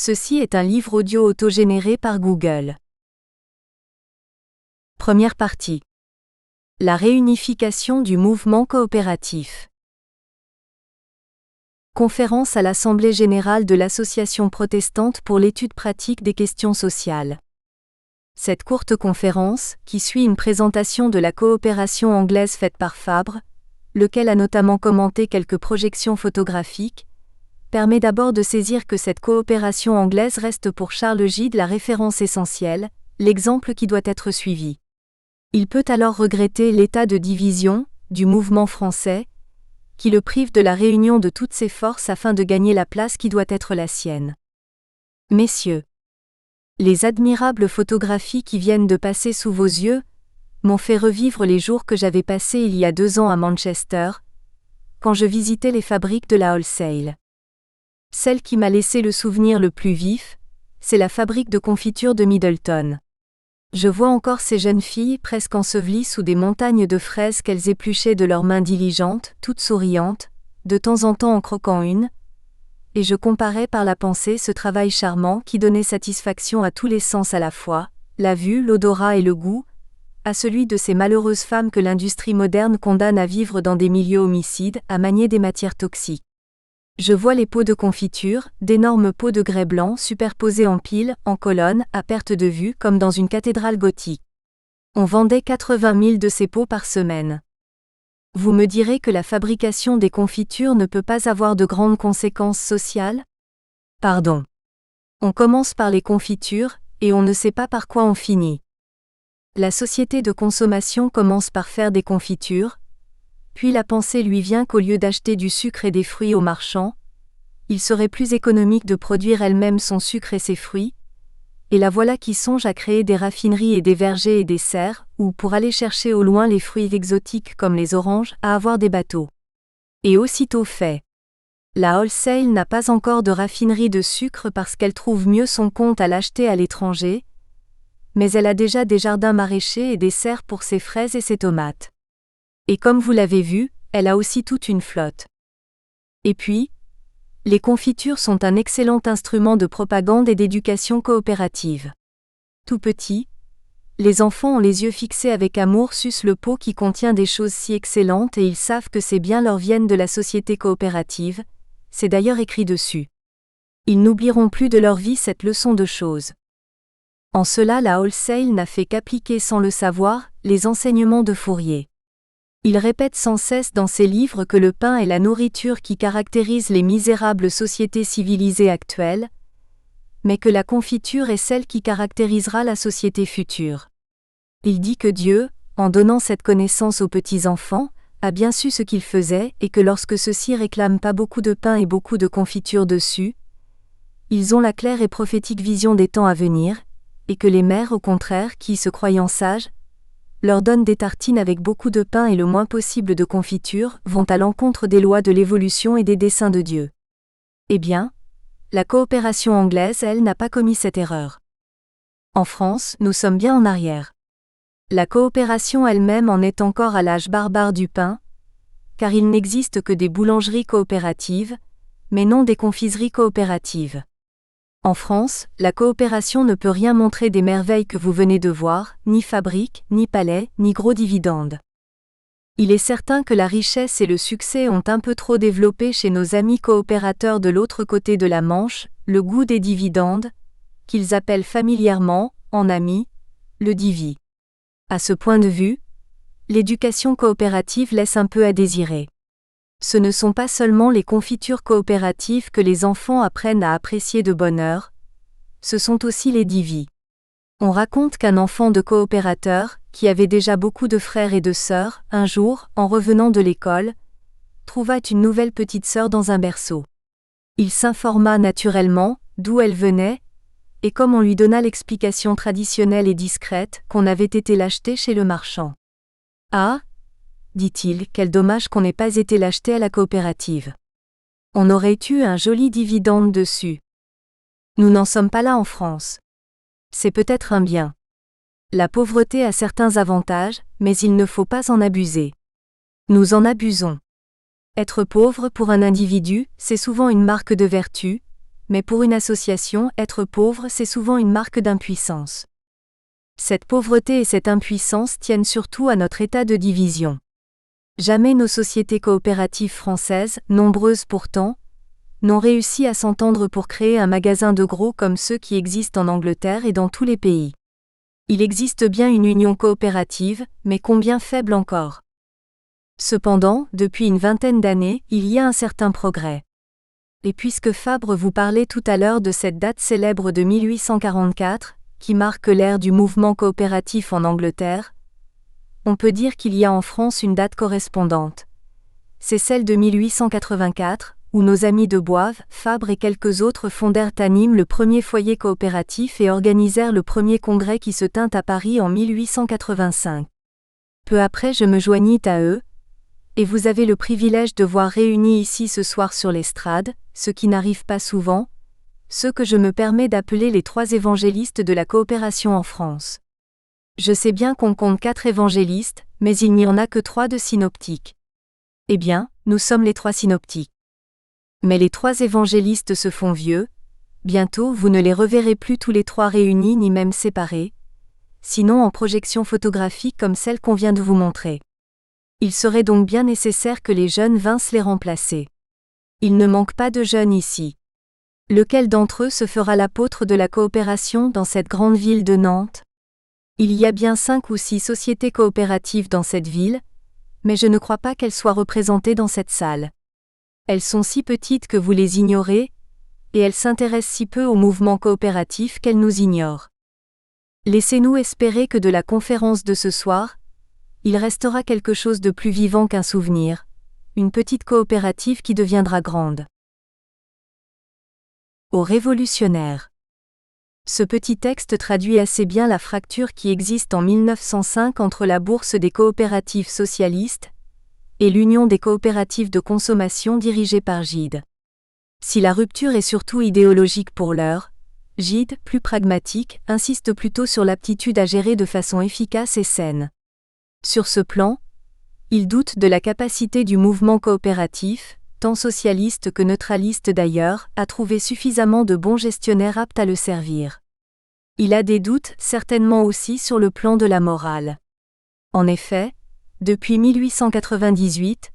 Ceci est un livre audio autogénéré par Google. Première partie. La réunification du mouvement coopératif. Conférence à l'Assemblée générale de l'Association protestante pour l'étude pratique des questions sociales. Cette courte conférence, qui suit une présentation de la coopération anglaise faite par Fabre, lequel a notamment commenté quelques projections photographiques, permet d'abord de saisir que cette coopération anglaise reste pour Charles Gide la référence essentielle, l'exemple qui doit être suivi. Il peut alors regretter l'état de division du mouvement français, qui le prive de la réunion de toutes ses forces afin de gagner la place qui doit être la sienne. Messieurs, les admirables photographies qui viennent de passer sous vos yeux m'ont fait revivre les jours que j'avais passés il y a 2 ans à Manchester, quand je visitais les fabriques de la wholesale. Celle qui m'a laissé le souvenir le plus vif, c'est la fabrique de confiture de Middleton. Je vois encore ces jeunes filles presque ensevelies sous des montagnes de fraises qu'elles épluchaient de leurs mains diligentes, toutes souriantes, de temps en temps en croquant une, et je comparais par la pensée ce travail charmant qui donnait satisfaction à tous les sens à la fois, la vue, l'odorat et le goût, à celui de ces malheureuses femmes que l'industrie moderne condamne à vivre dans des milieux homicides, à manier des matières toxiques. Je vois les pots de confiture, d'énormes pots de grès blanc superposés en piles, en colonnes, à perte de vue comme dans une cathédrale gothique. On vendait 80 000 de ces pots par semaine. Vous me direz que la fabrication des confitures ne peut pas avoir de grandes conséquences sociales ? Pardon. On commence par les confitures, et on ne sait pas par quoi on finit. La société de consommation commence par faire des confitures, puis la pensée lui vient qu'au lieu d'acheter du sucre et des fruits aux marchands, il serait plus économique de produire elle-même son sucre et ses fruits, et la voilà qui songe à créer des raffineries et des vergers et des serres, ou pour aller chercher au loin les fruits exotiques comme les oranges, à avoir des bateaux. Et aussitôt fait. La wholesale n'a pas encore de raffinerie de sucre parce qu'elle trouve mieux son compte à l'acheter à l'étranger, mais elle a déjà des jardins maraîchers et des serres pour ses fraises et ses tomates. Et comme vous l'avez vu, elle a aussi toute une flotte. Et puis, les confitures sont un excellent instrument de propagande et d'éducation coopérative. Tout petit, les enfants ont les yeux fixés avec amour sur le pot qui contient des choses si excellentes et ils savent que ces biens leur viennent de la société coopérative, c'est d'ailleurs écrit dessus. Ils n'oublieront plus de leur vie cette leçon de choses. En cela la wholesale n'a fait qu'appliquer sans le savoir les enseignements de Fourier. Il répète sans cesse dans ses livres que le pain est la nourriture qui caractérise les misérables sociétés civilisées actuelles, mais que la confiture est celle qui caractérisera la société future. Il dit que Dieu, en donnant cette connaissance aux petits-enfants, a bien su ce qu'il faisait et que lorsque ceux-ci réclament pas beaucoup de pain et beaucoup de confiture dessus, ils ont la claire et prophétique vision des temps à venir, et que les mères au contraire qui, se croyant sages, leur donnent des tartines avec beaucoup de pain et le moins possible de confiture, vont à l'encontre des lois de l'évolution et des desseins de Dieu. Eh bien, la coopération anglaise, elle, n'a pas commis cette erreur. En France, nous sommes bien en arrière. La coopération elle-même en est encore à l'âge barbare du pain, car il n'existe que des boulangeries coopératives, mais non des confiseries coopératives. En France, la coopération ne peut rien montrer des merveilles que vous venez de voir, ni fabrique, ni palais, ni gros dividendes. Il est certain que la richesse et le succès ont un peu trop développé chez nos amis coopérateurs de l'autre côté de la Manche, le goût des dividendes, qu'ils appellent familièrement, en amis, le divi. À ce point de vue, l'éducation coopérative laisse un peu à désirer. Ce ne sont pas seulement les confitures coopératives que les enfants apprennent à apprécier de bonne heure, ce sont aussi les divis. On raconte qu'un enfant de coopérateur, qui avait déjà beaucoup de frères et de sœurs, un jour, en revenant de l'école, trouva une nouvelle petite sœur dans un berceau. Il s'informa naturellement d'où elle venait, et comme on lui donna l'explication traditionnelle et discrète qu'on avait été l'acheter chez le marchand. Ah, dit-il, quel dommage qu'on n'ait pas été l'acheter à la coopérative. On aurait eu un joli dividende dessus. Nous n'en sommes pas là en France. C'est peut-être un bien. La pauvreté a certains avantages, mais il ne faut pas en abuser. Nous en abusons. Être pauvre pour un individu, c'est souvent une marque de vertu, mais pour une association, être pauvre, c'est souvent une marque d'impuissance. Cette pauvreté et cette impuissance tiennent surtout à notre état de division. Jamais nos sociétés coopératives françaises, nombreuses pourtant, n'ont réussi à s'entendre pour créer un magasin de gros comme ceux qui existent en Angleterre et dans tous les pays. Il existe bien une union coopérative, mais combien faible encore. Cependant, depuis une vingtaine d'années, il y a un certain progrès. Et puisque Fabre vous parlait tout à l'heure de cette date célèbre de 1844, qui marque l'ère du mouvement coopératif en Angleterre, on peut dire qu'il y a en France une date correspondante. C'est celle de 1884, où nos amis de Boives, Fabre et quelques autres fondèrent à Nîmes le premier foyer coopératif et organisèrent le premier congrès qui se tint à Paris en 1885. Peu après je me joignis à eux, et vous avez le privilège de voir réunis ici ce soir sur l'estrade, ce qui n'arrive pas souvent, ceux que je me permets d'appeler les 3 évangélistes de la coopération en France. Je sais bien qu'on compte 4 évangélistes, mais il n'y en a que 3 de synoptiques. Eh bien, nous sommes les 3 synoptiques. Mais les 3 évangélistes se font vieux, bientôt vous ne les reverrez plus tous les 3 réunis ni même séparés, sinon en projection photographique comme celle qu'on vient de vous montrer. Il serait donc bien nécessaire que les jeunes vinssent les remplacer. Il ne manque pas de jeunes ici. Lequel d'entre eux se fera l'apôtre de la coopération dans cette grande ville de Nantes ? Il y a bien 5 ou 6 sociétés coopératives dans cette ville, mais je ne crois pas qu'elles soient représentées dans cette salle. Elles sont si petites que vous les ignorez, et elles s'intéressent si peu au mouvement coopératif qu'elles nous ignorent. Laissez-nous espérer que de la conférence de ce soir, il restera quelque chose de plus vivant qu'un souvenir, une petite coopérative qui deviendra grande. Aux révolutionnaires. Ce petit texte traduit assez bien la fracture qui existe en 1905 entre la Bourse des coopératives socialistes et l'Union des coopératives de consommation dirigée par Gide. Si la rupture est surtout idéologique pour l'heure, Gide, plus pragmatique, insiste plutôt sur l'aptitude à gérer de façon efficace et saine. Sur ce plan, il doute de la capacité du mouvement coopératif, tant socialiste que neutraliste d'ailleurs, à trouver suffisamment de bons gestionnaires aptes à le servir. Il a des doutes certainement aussi sur le plan de la morale. En effet, depuis 1898,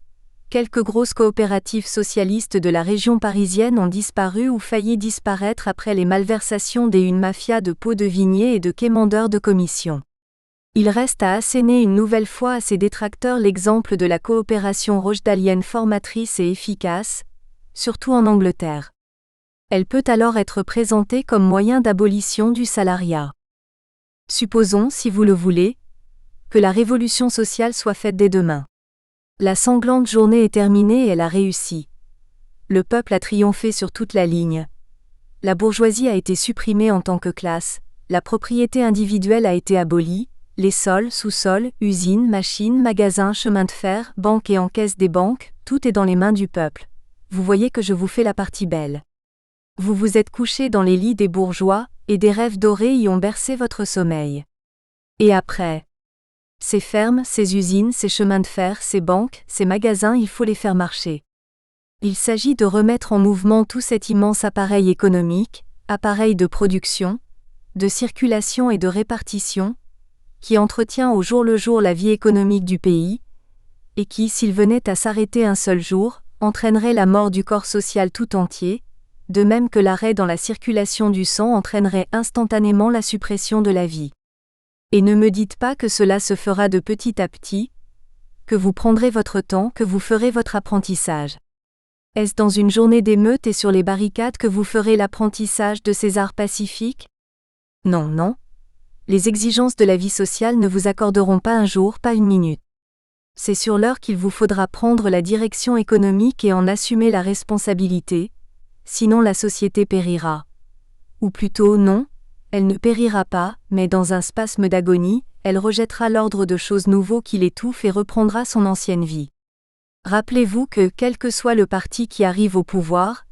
quelques grosses coopératives socialistes de la région parisienne ont disparu ou failli disparaître après les malversations des mafias de pots de vignes et de quémandeurs de commissions. Il reste à asséner une nouvelle fois à ses détracteurs l'exemple de la coopération rochdalienne formatrice et efficace, surtout en Angleterre. Elle peut alors être présentée comme moyen d'abolition du salariat. Supposons, si vous le voulez, que la révolution sociale soit faite dès demain. La sanglante journée est terminée et elle a réussi. Le peuple a triomphé sur toute la ligne. La bourgeoisie a été supprimée en tant que classe, la propriété individuelle a été abolie, les sols, sous-sols, usines, machines, magasins, chemins de fer, banques et encaisses des banques, tout est dans les mains du peuple. Vous voyez que je vous fais la partie belle. Vous vous êtes couché dans les lits des bourgeois, et des rêves dorés y ont bercé votre sommeil. Et après ? Ces fermes, ces usines, ces chemins de fer, ces banques, ces magasins, il faut les faire marcher. Il s'agit de remettre en mouvement tout cet immense appareil économique, appareil de production, de circulation et de répartition, qui entretient au jour le jour la vie économique du pays, et qui, s'il venait à s'arrêter un seul jour, entraînerait la mort du corps social tout entier, de même que l'arrêt dans la circulation du sang entraînerait instantanément la suppression de la vie. Et ne me dites pas que cela se fera de petit à petit, que vous prendrez votre temps, que vous ferez votre apprentissage. Est-ce dans une journée d'émeute et sur les barricades que vous ferez l'apprentissage de ces arts pacifiques ? Non, non. Les exigences de la vie sociale ne vous accorderont pas un jour, pas une minute. C'est sur l'heure qu'il vous faudra prendre la direction économique et en assumer la responsabilité, sinon la société périra. Ou plutôt non, elle ne périra pas, mais dans un spasme d'agonie, elle rejettera l'ordre de choses nouveaux qui l'étouffe et reprendra son ancienne vie. Rappelez-vous que, quel que soit le parti qui arrive au pouvoir,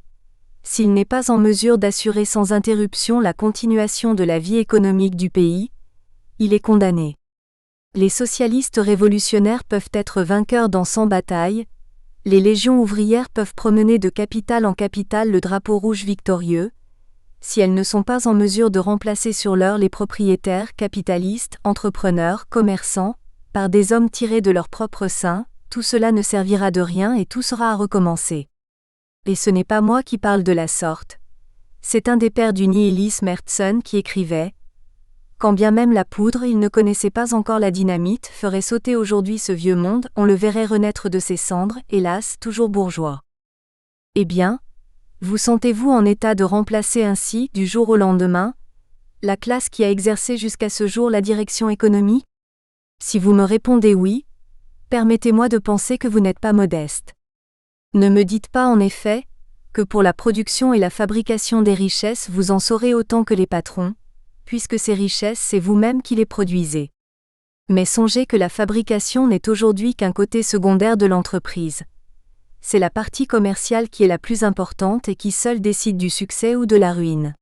s'il n'est pas en mesure d'assurer sans interruption la continuation de la vie économique du pays, il est condamné. Les socialistes révolutionnaires peuvent être vainqueurs dans 100 batailles, Les légions ouvrières peuvent promener de capitale en capitale le drapeau rouge victorieux. Si elles ne sont pas en mesure de remplacer sur l'heure les propriétaires, capitalistes, entrepreneurs, commerçants, par des hommes tirés de leur propre sein, tout cela ne servira de rien et tout sera à recommencer. Et ce n'est pas moi qui parle de la sorte. C'est un des pères du nihilisme, Hertzen, qui écrivait « Quand bien même la poudre, il ne connaissait pas encore la dynamite, ferait sauter aujourd'hui ce vieux monde, on le verrait renaître de ses cendres, hélas, toujours bourgeois. » Eh bien, vous sentez-vous en état de remplacer ainsi, du jour au lendemain, la classe qui a exercé jusqu'à ce jour la direction économique ? Si vous me répondez oui, permettez-moi de penser que vous n'êtes pas modeste. Ne me dites pas en effet que pour la production et la fabrication des richesses vous en saurez autant que les patrons, puisque ces richesses c'est vous-même qui les produisez. Mais songez que la fabrication n'est aujourd'hui qu'un côté secondaire de l'entreprise. C'est la partie commerciale qui est la plus importante et qui seule décide du succès ou de la ruine.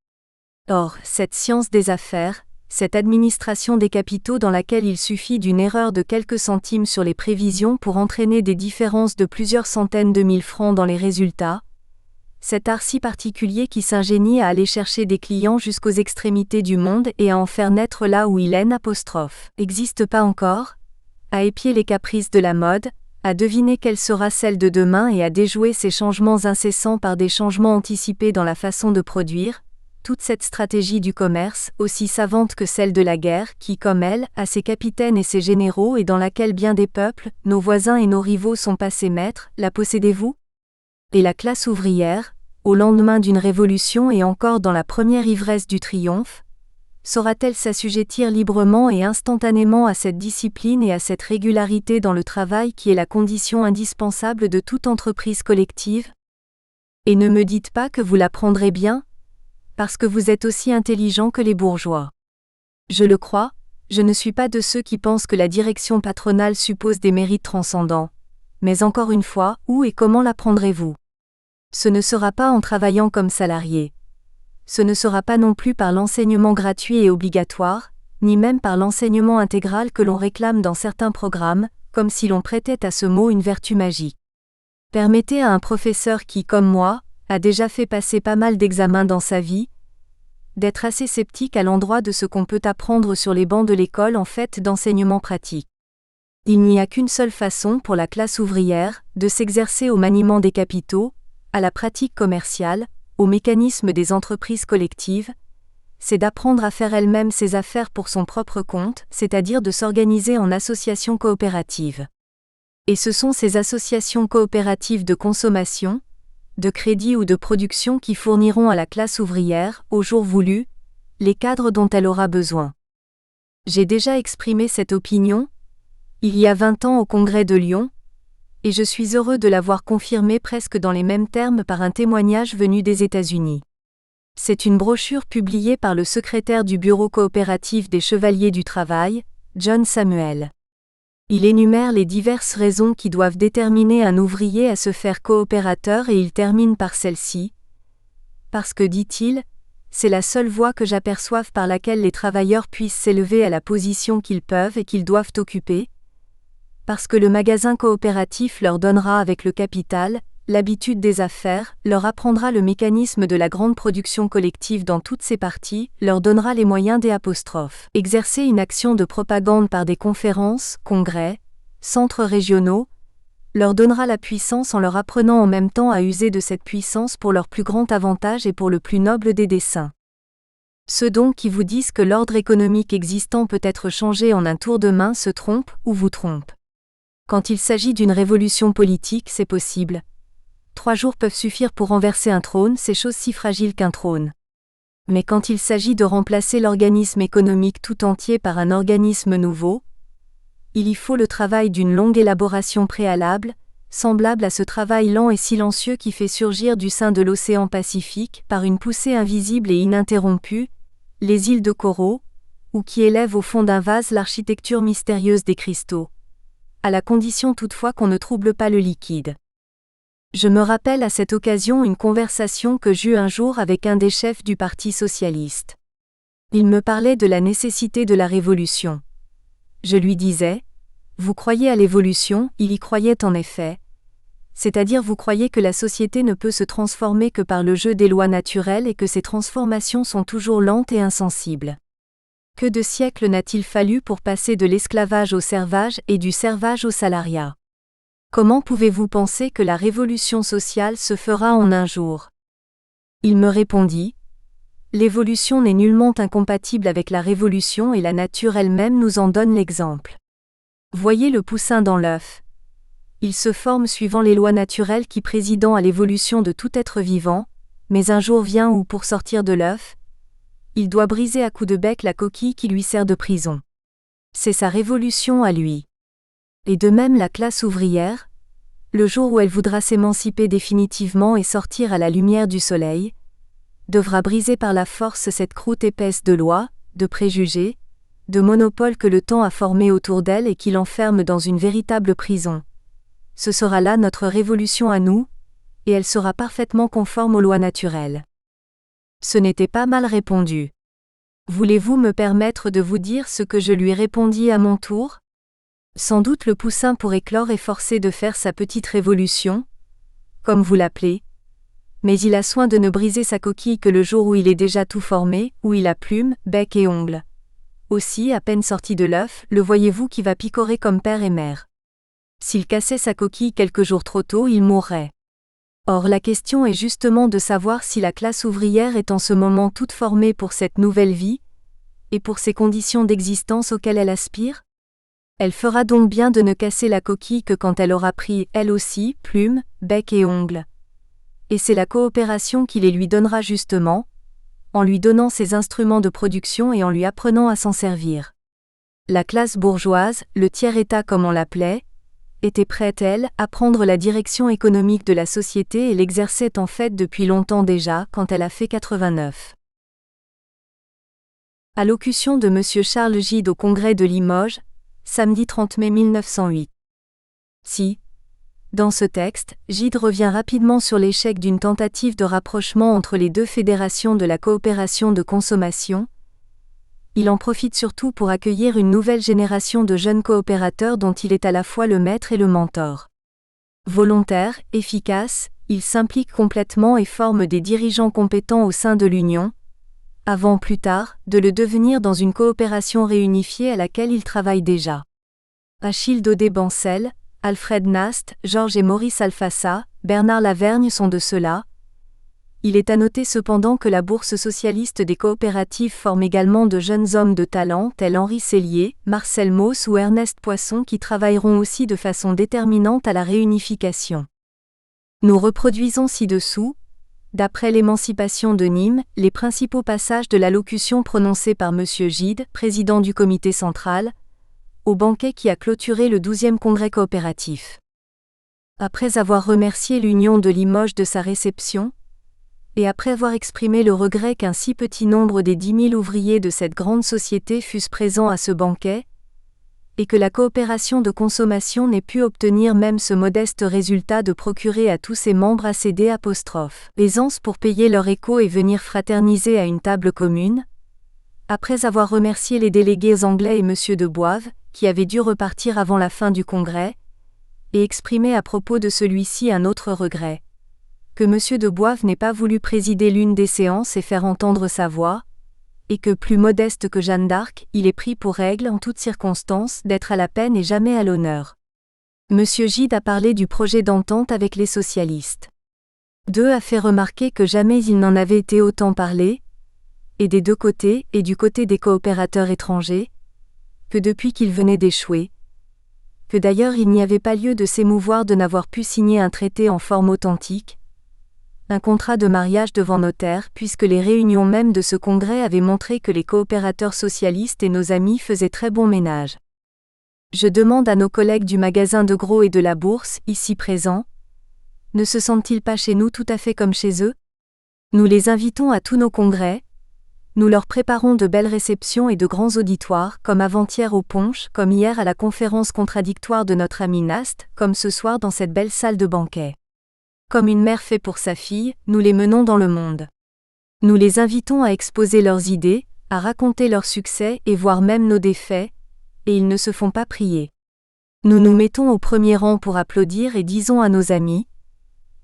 Or, cette science des affaires, cette administration des capitaux dans laquelle il suffit d'une erreur de quelques centimes sur les prévisions pour entraîner des différences de plusieurs centaines de mille francs dans les résultats, cet art si particulier qui s'ingénie à aller chercher des clients jusqu'aux extrémités du monde et à en faire naître là où il n'existe pas encore, à épier les caprices de la mode, à deviner quelle sera celle de demain et à déjouer ces changements incessants par des changements anticipés dans la façon de produire, toute cette stratégie du commerce, aussi savante que celle de la guerre, qui, comme elle, a ses capitaines et ses généraux et dans laquelle bien des peuples, nos voisins et nos rivaux sont passés maîtres, la possédez-vous ? Et la classe ouvrière, au lendemain d'une révolution et encore dans la première ivresse du triomphe, saura-t-elle s'assujettir librement et instantanément à cette discipline et à cette régularité dans le travail qui est la condition indispensable de toute entreprise collective ? Et ne me dites pas que vous l'apprendrez bien, parce que vous êtes aussi intelligent que les bourgeois. Je le crois, je ne suis pas de ceux qui pensent que la direction patronale suppose des mérites transcendants. Mais encore une fois, où et comment l'apprendrez-vous ? Ce ne sera pas en travaillant comme salarié. Ce ne sera pas non plus par l'enseignement gratuit et obligatoire, ni même par l'enseignement intégral que l'on réclame dans certains programmes, comme si l'on prêtait à ce mot une vertu magique. Permettez à un professeur qui, comme moi, a déjà fait passer pas mal d'examens dans sa vie, d'être assez sceptique à l'endroit de ce qu'on peut apprendre sur les bancs de l'école en fait d'enseignement pratique. Il n'y a qu'une seule façon pour la classe ouvrière de s'exercer au maniement des capitaux, à la pratique commerciale, au mécanisme des entreprises collectives, c'est d'apprendre à faire elle-même ses affaires pour son propre compte, c'est-à-dire de s'organiser en associations coopératives. Et ce sont ces associations coopératives de consommation, de crédit ou de production qui fourniront à la classe ouvrière, au jour voulu, les cadres dont elle aura besoin. J'ai déjà exprimé cette opinion, il y a 20 ans au Congrès de Lyon, et je suis heureux de l'avoir confirmée presque dans les mêmes termes par un témoignage venu des États-Unis. C'est une brochure publiée par le secrétaire du Bureau coopératif des Chevaliers du Travail, John Samuel. Il énumère les diverses raisons qui doivent déterminer un ouvrier à se faire coopérateur et il termine par celle-ci. Parce que, dit-il, c'est la seule voie que j'aperçoive par laquelle les travailleurs puissent s'élever à la position qu'ils peuvent et qu'ils doivent occuper. Parce que le magasin coopératif leur donnera avec le capital, l'habitude des affaires, leur apprendra le mécanisme de la grande production collective dans toutes ses parties, leur donnera les moyens exercer une action de propagande par des conférences, congrès, centres régionaux, leur donnera la puissance en leur apprenant en même temps à user de cette puissance pour leur plus grand avantage et pour le plus noble des desseins. Ceux donc qui vous disent que l'ordre économique existant peut être changé en un tour de main se trompent ou vous trompent. Quand il s'agit d'une révolution politique, c'est possible. 3 jours peuvent suffire pour renverser un trône, c'est chose si fragile qu'un trône. Mais quand il s'agit de remplacer l'organisme économique tout entier par un organisme nouveau, il y faut le travail d'une longue élaboration préalable, semblable à ce travail lent et silencieux qui fait surgir du sein de l'océan Pacifique, par une poussée invisible et ininterrompue, les îles de coraux, ou qui élève au fond d'un vase l'architecture mystérieuse des cristaux. À la condition toutefois qu'on ne trouble pas le liquide. Je me rappelle à cette occasion une conversation que j'eus un jour avec un des chefs du Parti socialiste. Il me parlait de la nécessité de la révolution. Je lui disais, « Vous croyez à l'évolution ?» Il y croyait en effet. C'est-à-dire vous croyez que la société ne peut se transformer que par le jeu des lois naturelles et que ces transformations sont toujours lentes et insensibles. Que de siècles n'a-t-il fallu pour passer de l'esclavage au servage et du servage au salariat? Comment pouvez-vous penser que la révolution sociale se fera en un jour? Il me répondit: l'évolution n'est nullement incompatible avec la révolution et la nature elle-même nous en donne l'exemple. Voyez le poussin dans l'œuf. Il se forme suivant les lois naturelles qui président à l'évolution de tout être vivant, mais un jour vient où, pour sortir de l'œuf, il doit briser à coups de bec la coquille qui lui sert de prison. C'est sa révolution à lui. Et de même la classe ouvrière, le jour où elle voudra s'émanciper définitivement et sortir à la lumière du soleil, devra briser par la force cette croûte épaisse de lois, de préjugés, de monopoles que le temps a formés autour d'elle et qui l'enferment dans une véritable prison. Ce sera là notre révolution à nous, et elle sera parfaitement conforme aux lois naturelles. Ce n'était pas mal répondu. Voulez-vous me permettre de vous dire ce que je lui répondis à mon tour? Sans doute le poussin pour éclore est forcé de faire sa petite révolution, comme vous l'appelez, mais il a soin de ne briser sa coquille que le jour où il est déjà tout formé, où il a plumes, bec et ongles. Aussi, à peine sorti de l'œuf, le voyez-vous qui va picorer comme père et mère. S'il cassait sa coquille quelques jours trop tôt, il mourrait. Or la question est justement de savoir si la classe ouvrière est en ce moment toute formée pour cette nouvelle vie, et pour ces conditions d'existence auxquelles elle aspire. Elle fera donc bien de ne casser la coquille que quand elle aura pris, elle aussi, plumes, bec et ongles. Et c'est la coopération qui les lui donnera justement, en lui donnant ses instruments de production et en lui apprenant à s'en servir. La classe bourgeoise, le tiers-état comme on l'appelait, était prête, elle, à prendre la direction économique de la société et l'exerçait en fait depuis longtemps déjà, quand elle a fait 89. Allocution de M. Charles Gide au Congrès de Limoges, samedi 30 mai 1908. Si, dans ce texte, Gide revient rapidement sur l'échec d'une tentative de rapprochement entre les deux fédérations de la coopération de consommation, il en profite surtout pour accueillir une nouvelle génération de jeunes coopérateurs dont il est à la fois le maître et le mentor. Volontaire, efficace, il s'implique complètement et forme des dirigeants compétents au sein de l'Union, avant plus tard, de le devenir dans une coopération réunifiée à laquelle il travaille déjà. Achille Daudet-Bancel, Alfred Nast, Georges et Maurice Alfassa, Bernard Lavergne sont de ceux-là. Il est à noter cependant que la Bourse socialiste des coopératives forme également de jeunes hommes de talent tels Henri Sellier, Marcel Mauss ou Ernest Poisson qui travailleront aussi de façon déterminante à la réunification. Nous reproduisons ci-dessous, d'après l'émancipation de Nîmes, les principaux passages de l'allocution prononcée par M. Gide, président du comité central, au banquet qui a clôturé le 12e congrès coopératif. Après avoir remercié l'Union de Limoges de sa réception, et après avoir exprimé le regret qu'un si petit nombre des 10 000 ouvriers de cette grande société fussent présents à ce banquet, et que la coopération de consommation n'ait pu obtenir même ce modeste résultat de procurer à tous ses membres assez d'aisance pour payer leur éco et venir fraterniser à une table commune, après avoir remercié les délégués anglais et M. de Boive, qui avait dû repartir avant la fin du congrès, et exprimer à propos de celui-ci un autre regret, que M. de Boive n'ait pas voulu présider l'une des séances et faire entendre sa voix, et que, plus modeste que Jeanne d'Arc, il ait pris pour règle en toutes circonstances d'être à la peine et jamais à l'honneur. M. Gide a parlé du projet d'entente avec les socialistes. Deux a fait remarquer que jamais il n'en avait été autant parlé, et des deux côtés, et du côté des coopérateurs étrangers, que depuis qu'il venait d'échouer, que d'ailleurs il n'y avait pas lieu de s'émouvoir de n'avoir pu signer un traité en forme authentique, un contrat de mariage devant notaire, puisque les réunions même de ce congrès avaient montré que les coopérateurs socialistes et nos amis faisaient très bon ménage. Je demande à nos collègues du magasin de gros et de la bourse, ici présents, ne se sentent-ils pas chez nous tout à fait comme chez eux? Nous les invitons à tous nos congrès, nous leur préparons de belles réceptions et de grands auditoires, comme avant-hier au Punch, comme hier à la conférence contradictoire de notre ami Nast, comme ce soir dans cette belle salle de banquet. Comme une mère fait pour sa fille, nous les menons dans le monde. Nous les invitons à exposer leurs idées, à raconter leurs succès et voire même nos défaits, et ils ne se font pas prier. Nous nous mettons au premier rang pour applaudir et disons à nos amis :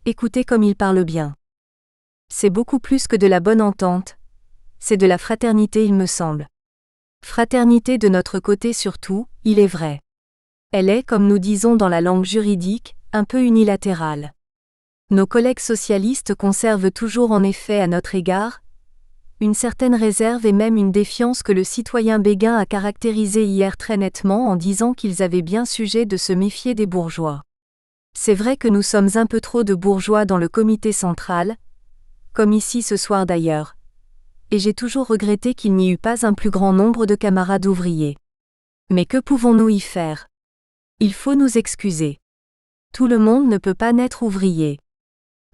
écoutez comme il parle bien. C'est beaucoup plus que de la bonne entente, c'est de la fraternité il me semble. Fraternité de notre côté surtout, il est vrai. Elle est, comme nous disons dans la langue juridique, un peu unilatérale. Nos collègues socialistes conservent toujours en effet à notre égard une certaine réserve et même une défiance que le citoyen Béguin a caractérisée hier très nettement en disant qu'ils avaient bien sujet de se méfier des bourgeois. C'est vrai que nous sommes un peu trop de bourgeois dans le comité central, comme ici ce soir d'ailleurs. Et j'ai toujours regretté qu'il n'y eût pas un plus grand nombre de camarades ouvriers. Mais que pouvons-nous y faire ? Il faut nous excuser. Tout le monde ne peut pas naître ouvrier.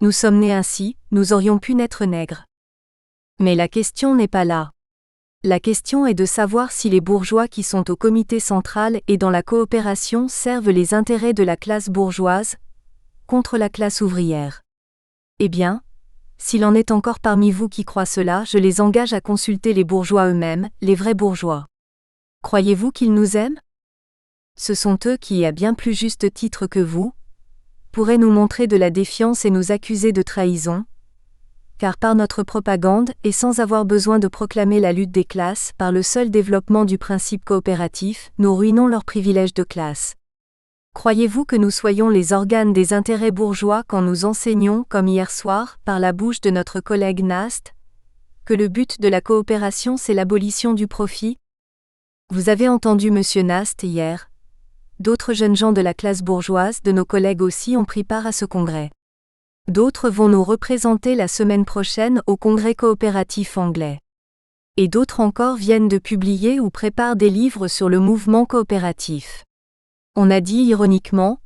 Nous sommes nés ainsi, nous aurions pu naître nègres. Mais la question n'est pas là. La question est de savoir si les bourgeois qui sont au comité central et dans la coopération servent les intérêts de la classe bourgeoise contre la classe ouvrière. Eh bien, s'il en est encore parmi vous qui croient cela, je les engage à consulter les bourgeois eux-mêmes, les vrais bourgeois. Croyez-vous qu'ils nous aiment ? Ce sont eux qui, à bien plus juste titre que vous, pourraient nous montrer de la défiance et nous accuser de trahison, car par notre propagande, et sans avoir besoin de proclamer la lutte des classes, par le seul développement du principe coopératif, nous ruinons leurs privilèges de classe. Croyez-vous que nous soyons les organes des intérêts bourgeois quand nous enseignons, comme hier soir, par la bouche de notre collègue Nast, que le but de la coopération c'est l'abolition du profit ? Vous avez entendu monsieur Nast hier. D'autres jeunes gens de la classe bourgeoise, de nos collègues aussi, ont pris part à ce congrès. D'autres vont nous représenter la semaine prochaine au congrès coopératif anglais. Et d'autres encore viennent de publier ou préparent des livres sur le mouvement coopératif. On a dit ironiquement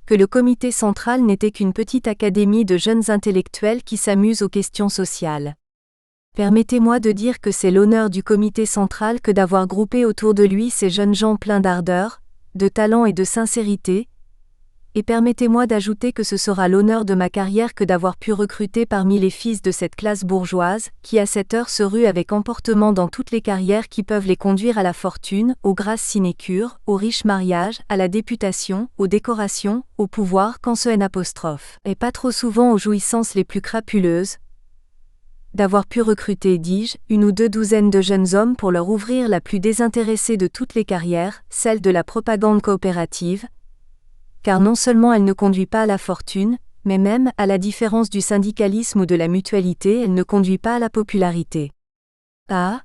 que le comité central n'était qu'une petite académie de jeunes intellectuels qui s'amusent aux questions sociales. Permettez-moi de dire que c'est l'honneur du comité central que d'avoir groupé autour de lui ces jeunes gens pleins d'ardeur, de talent et de sincérité, et permettez-moi d'ajouter que ce sera l'honneur de ma carrière que d'avoir pu recruter parmi les fils de cette classe bourgeoise, qui à cette heure se rue avec emportement dans toutes les carrières qui peuvent les conduire à la fortune, aux grâces sinécures, aux riches mariages, à la députation, aux décorations, au pouvoir, quand ce N', et pas trop souvent aux jouissances les plus crapuleuses, d'avoir pu recruter, dis-je, 1 ou 2 douzaines de jeunes hommes pour leur ouvrir la plus désintéressée de toutes les carrières, celle de la propagande coopérative, car non seulement elle ne conduit pas à la fortune, mais même, à la différence du syndicalisme ou de la mutualité, elle ne conduit pas à la popularité. Ah,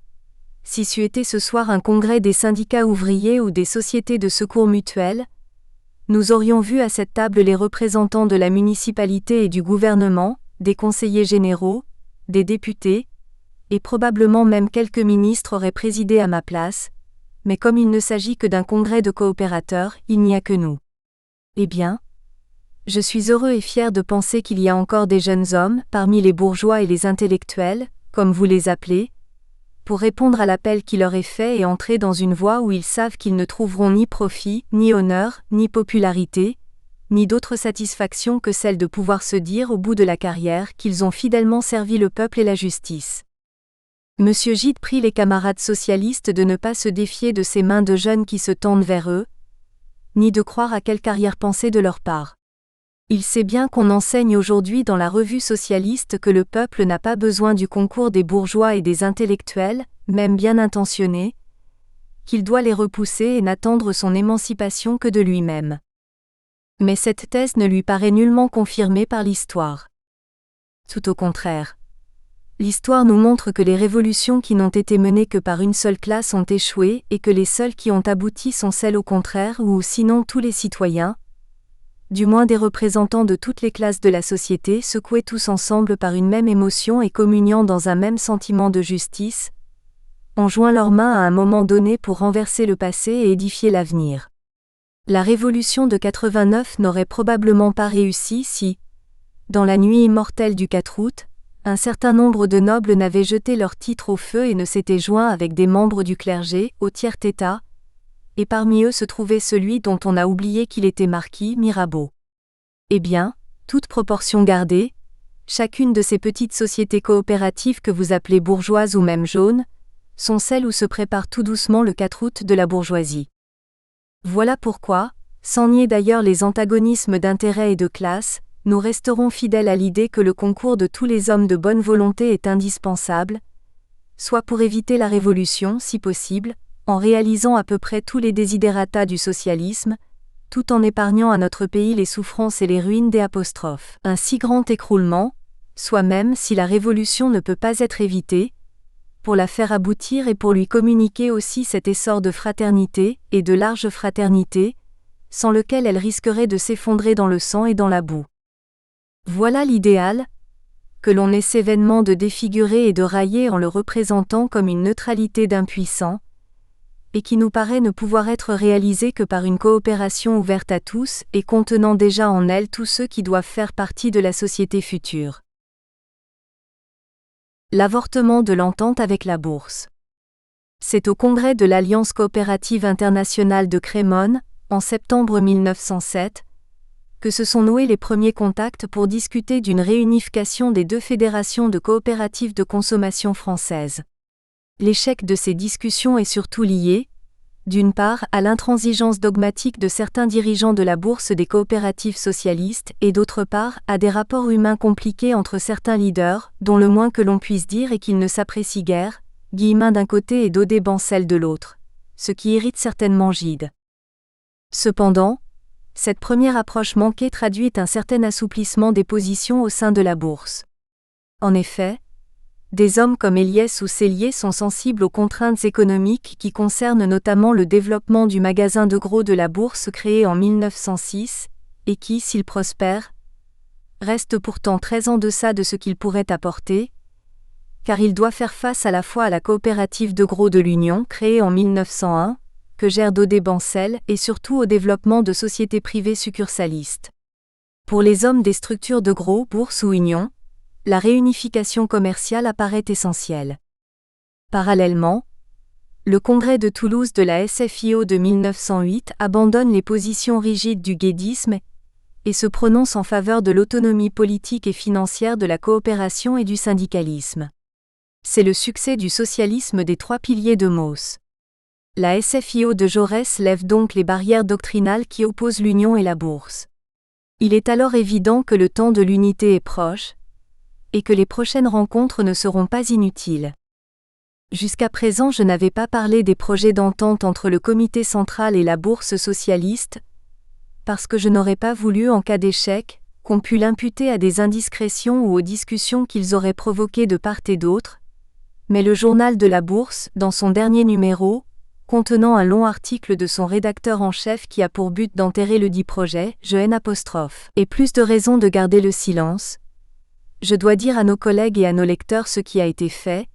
si c'eût été ce soir un congrès des syndicats ouvriers ou des sociétés de secours mutuels, nous aurions vu à cette table les représentants de la municipalité et du gouvernement, des conseillers généraux, des députés, et probablement même quelques ministres auraient présidé à ma place, mais comme il ne s'agit que d'un congrès de coopérateurs, il n'y a que nous. Eh bien, je suis heureux et fier de penser qu'il y a encore des jeunes hommes, parmi les bourgeois et les intellectuels, comme vous les appelez, pour répondre à l'appel qui leur est fait et entrer dans une voie où ils savent qu'ils ne trouveront ni profit, ni honneur, ni popularité, ni d'autre satisfaction que celle de pouvoir se dire au bout de la carrière qu'ils ont fidèlement servi le peuple et la justice. Monsieur Gide prie les camarades socialistes de ne pas se défier de ces mains de jeunes qui se tendent vers eux, ni de croire à quelque arrière-pensée de leur part. Il sait bien qu'on enseigne aujourd'hui dans la revue socialiste que le peuple n'a pas besoin du concours des bourgeois et des intellectuels, même bien intentionnés, qu'il doit les repousser et n'attendre son émancipation que de lui-même. Mais cette thèse ne lui paraît nullement confirmée par l'histoire. Tout au contraire. L'histoire nous montre que les révolutions qui n'ont été menées que par une seule classe ont échoué et que les seules qui ont abouti sont celles au contraire ou sinon tous les citoyens, du moins des représentants de toutes les classes de la société secoués tous ensemble par une même émotion et communiant dans un même sentiment de justice, ont joint leurs mains à un moment donné pour renverser le passé et édifier l'avenir. La révolution de 89 n'aurait probablement pas réussi si, dans la nuit immortelle du 4 août, un certain nombre de nobles n'avaient jeté leur titre au feu et ne s'étaient joints avec des membres du clergé, au tiers-état, et parmi eux se trouvait celui dont on a oublié qu'il était marquis, Mirabeau. Eh bien, toute proportion gardée, chacune de ces petites sociétés coopératives que vous appelez bourgeoises ou même jaunes, sont celles où se prépare tout doucement le 4 août de la bourgeoisie. Voilà pourquoi, Sans nier d'ailleurs les antagonismes d'intérêt et de classe, nous resterons fidèles à l'idée que le concours de tous les hommes de bonne volonté est indispensable, soit pour éviter la révolution, si possible, en réalisant à peu près tous les desiderata du socialisme, tout en épargnant à notre pays les souffrances et les ruines des apostrophes. Un si grand écroulement, soit même si la révolution ne peut pas être évitée, pour la faire aboutir et pour lui communiquer aussi cet essor de fraternité, et de large fraternité, sans lequel elle risquerait de s'effondrer dans le sang et dans la boue. Voilà l'idéal, que l'on essaie vainement de défigurer et de railler en le représentant comme une neutralité d'impuissants, et qui nous paraît ne pouvoir être réalisé que par une coopération ouverte à tous et contenant déjà en elle tous ceux qui doivent faire partie de la société future. L'avortement de l'entente avec la Bourse. C'est au congrès de l'Alliance coopérative internationale de Crémone, en septembre 1907, que se sont noués les premiers contacts pour discuter d'une réunification des deux fédérations de coopératives de consommation françaises. L'échec de ces discussions est surtout lié, d'une part, à l'intransigeance dogmatique de certains dirigeants de la Bourse des coopératives socialistes et d'autre part, à des rapports humains compliqués entre certains leaders, dont le moins que l'on puisse dire est qu'ils ne s'apprécient guère, Guillemin d'un côté et Daudet Bancel de l'autre, ce qui irrite certainement Gide. Cependant, cette première approche manquée traduit un certain assouplissement des positions au sein de la Bourse. En effet, des hommes comme Eliès ou Sellier sont sensibles aux contraintes économiques qui concernent notamment le développement du magasin de gros de la Bourse créé en 1906, et qui, s'il prospère, reste pourtant très en deçà de ce qu'il pourrait apporter, car il doit faire face à la fois à la coopérative de gros de l'Union créée en 1901, que gère Daudet Bancel, et surtout au développement de sociétés privées succursalistes. Pour les hommes des structures de gros, Bourse ou Union, la réunification commerciale apparaît essentielle. Parallèlement, le congrès de Toulouse de la SFIO de 1908 abandonne les positions rigides du guédisme et se prononce en faveur de l'autonomie politique et financière de la coopération et du syndicalisme. C'est le succès du socialisme des trois piliers de Mauss. La SFIO de Jaurès lève donc les barrières doctrinales qui opposent l'Union et la Bourse. Il est alors évident que le temps de l'unité est proche, et que les prochaines rencontres ne seront pas inutiles. Jusqu'à présent, je n'avais pas parlé des projets d'entente entre le comité central et la Bourse socialiste, parce que je n'aurais pas voulu, en cas d'échec, qu'on pût l'imputer à des indiscrétions ou aux discussions qu'ils auraient provoquées de part et d'autre, mais le journal de la Bourse, dans son dernier numéro, contenant un long article de son rédacteur en chef qui a pour but d'enterrer le dit projet, et plus de raisons de garder le silence, je dois dire à nos collègues et à nos lecteurs ce qui a été fait,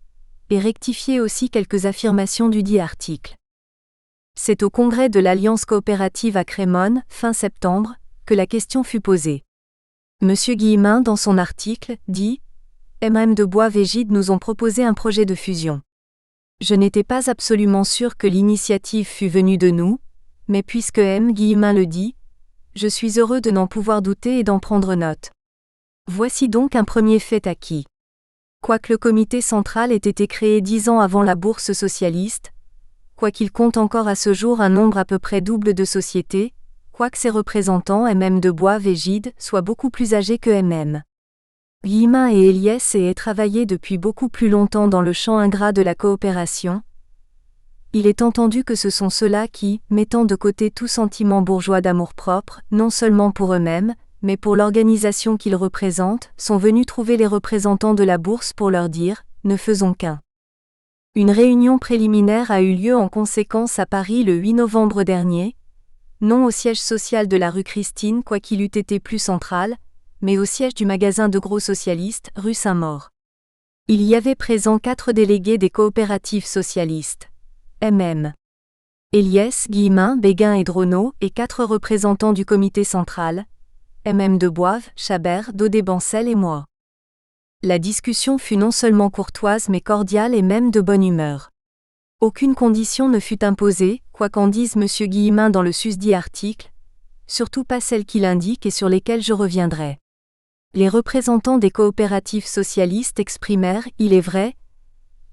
et rectifier aussi quelques affirmations du dit article. C'est au congrès de l'Alliance coopérative à Crémone, fin septembre, que la question fut posée. M. Guillemin, dans son article, dit « MM de Boive et Gide nous ont proposé un projet de fusion. Je n'étais pas absolument sûr que l'initiative fût venue de nous, mais puisque M. Guillemin le dit, je suis heureux de n'en pouvoir douter et d'en prendre note. Voici donc un premier fait acquis. Quoique le comité central ait été créé 10 ans avant la Bourse socialiste, quoiqu'il compte encore à ce jour un nombre à peu près double de sociétés, quoique ses représentants MM de Boive et Gide soient beaucoup plus âgés que MM. Guillemin et Eliès aient travaillé depuis beaucoup plus longtemps dans le champ ingrat de la coopération. Il est entendu que ce sont ceux-là qui, mettant de côté tout sentiment bourgeois d'amour-propre, non seulement pour eux-mêmes, mais pour l'organisation qu'ils représentent, sont venus trouver les représentants de la Bourse pour leur dire « Ne faisons qu'un ». Une réunion préliminaire a eu lieu en conséquence à Paris le 8 novembre dernier, non au siège social de la rue Christine quoiqu'il eût été plus central, mais au siège du magasin de gros socialistes, rue Saint-Maur. Il y avait présent 4 délégués des coopératives socialistes. MM. Eliès, Guillemin, Béguin et Dronot, et 4 représentants du comité central, MM de Boive, Chabert, Daudet Bancel et moi. La discussion fut non seulement courtoise mais cordiale et même de bonne humeur. Aucune condition ne fut imposée, quoi qu'en dise M. Guillemin dans le susdit article, surtout pas celles qu'il indique et sur lesquelles je reviendrai. Les représentants des coopératives socialistes exprimèrent, il est vrai,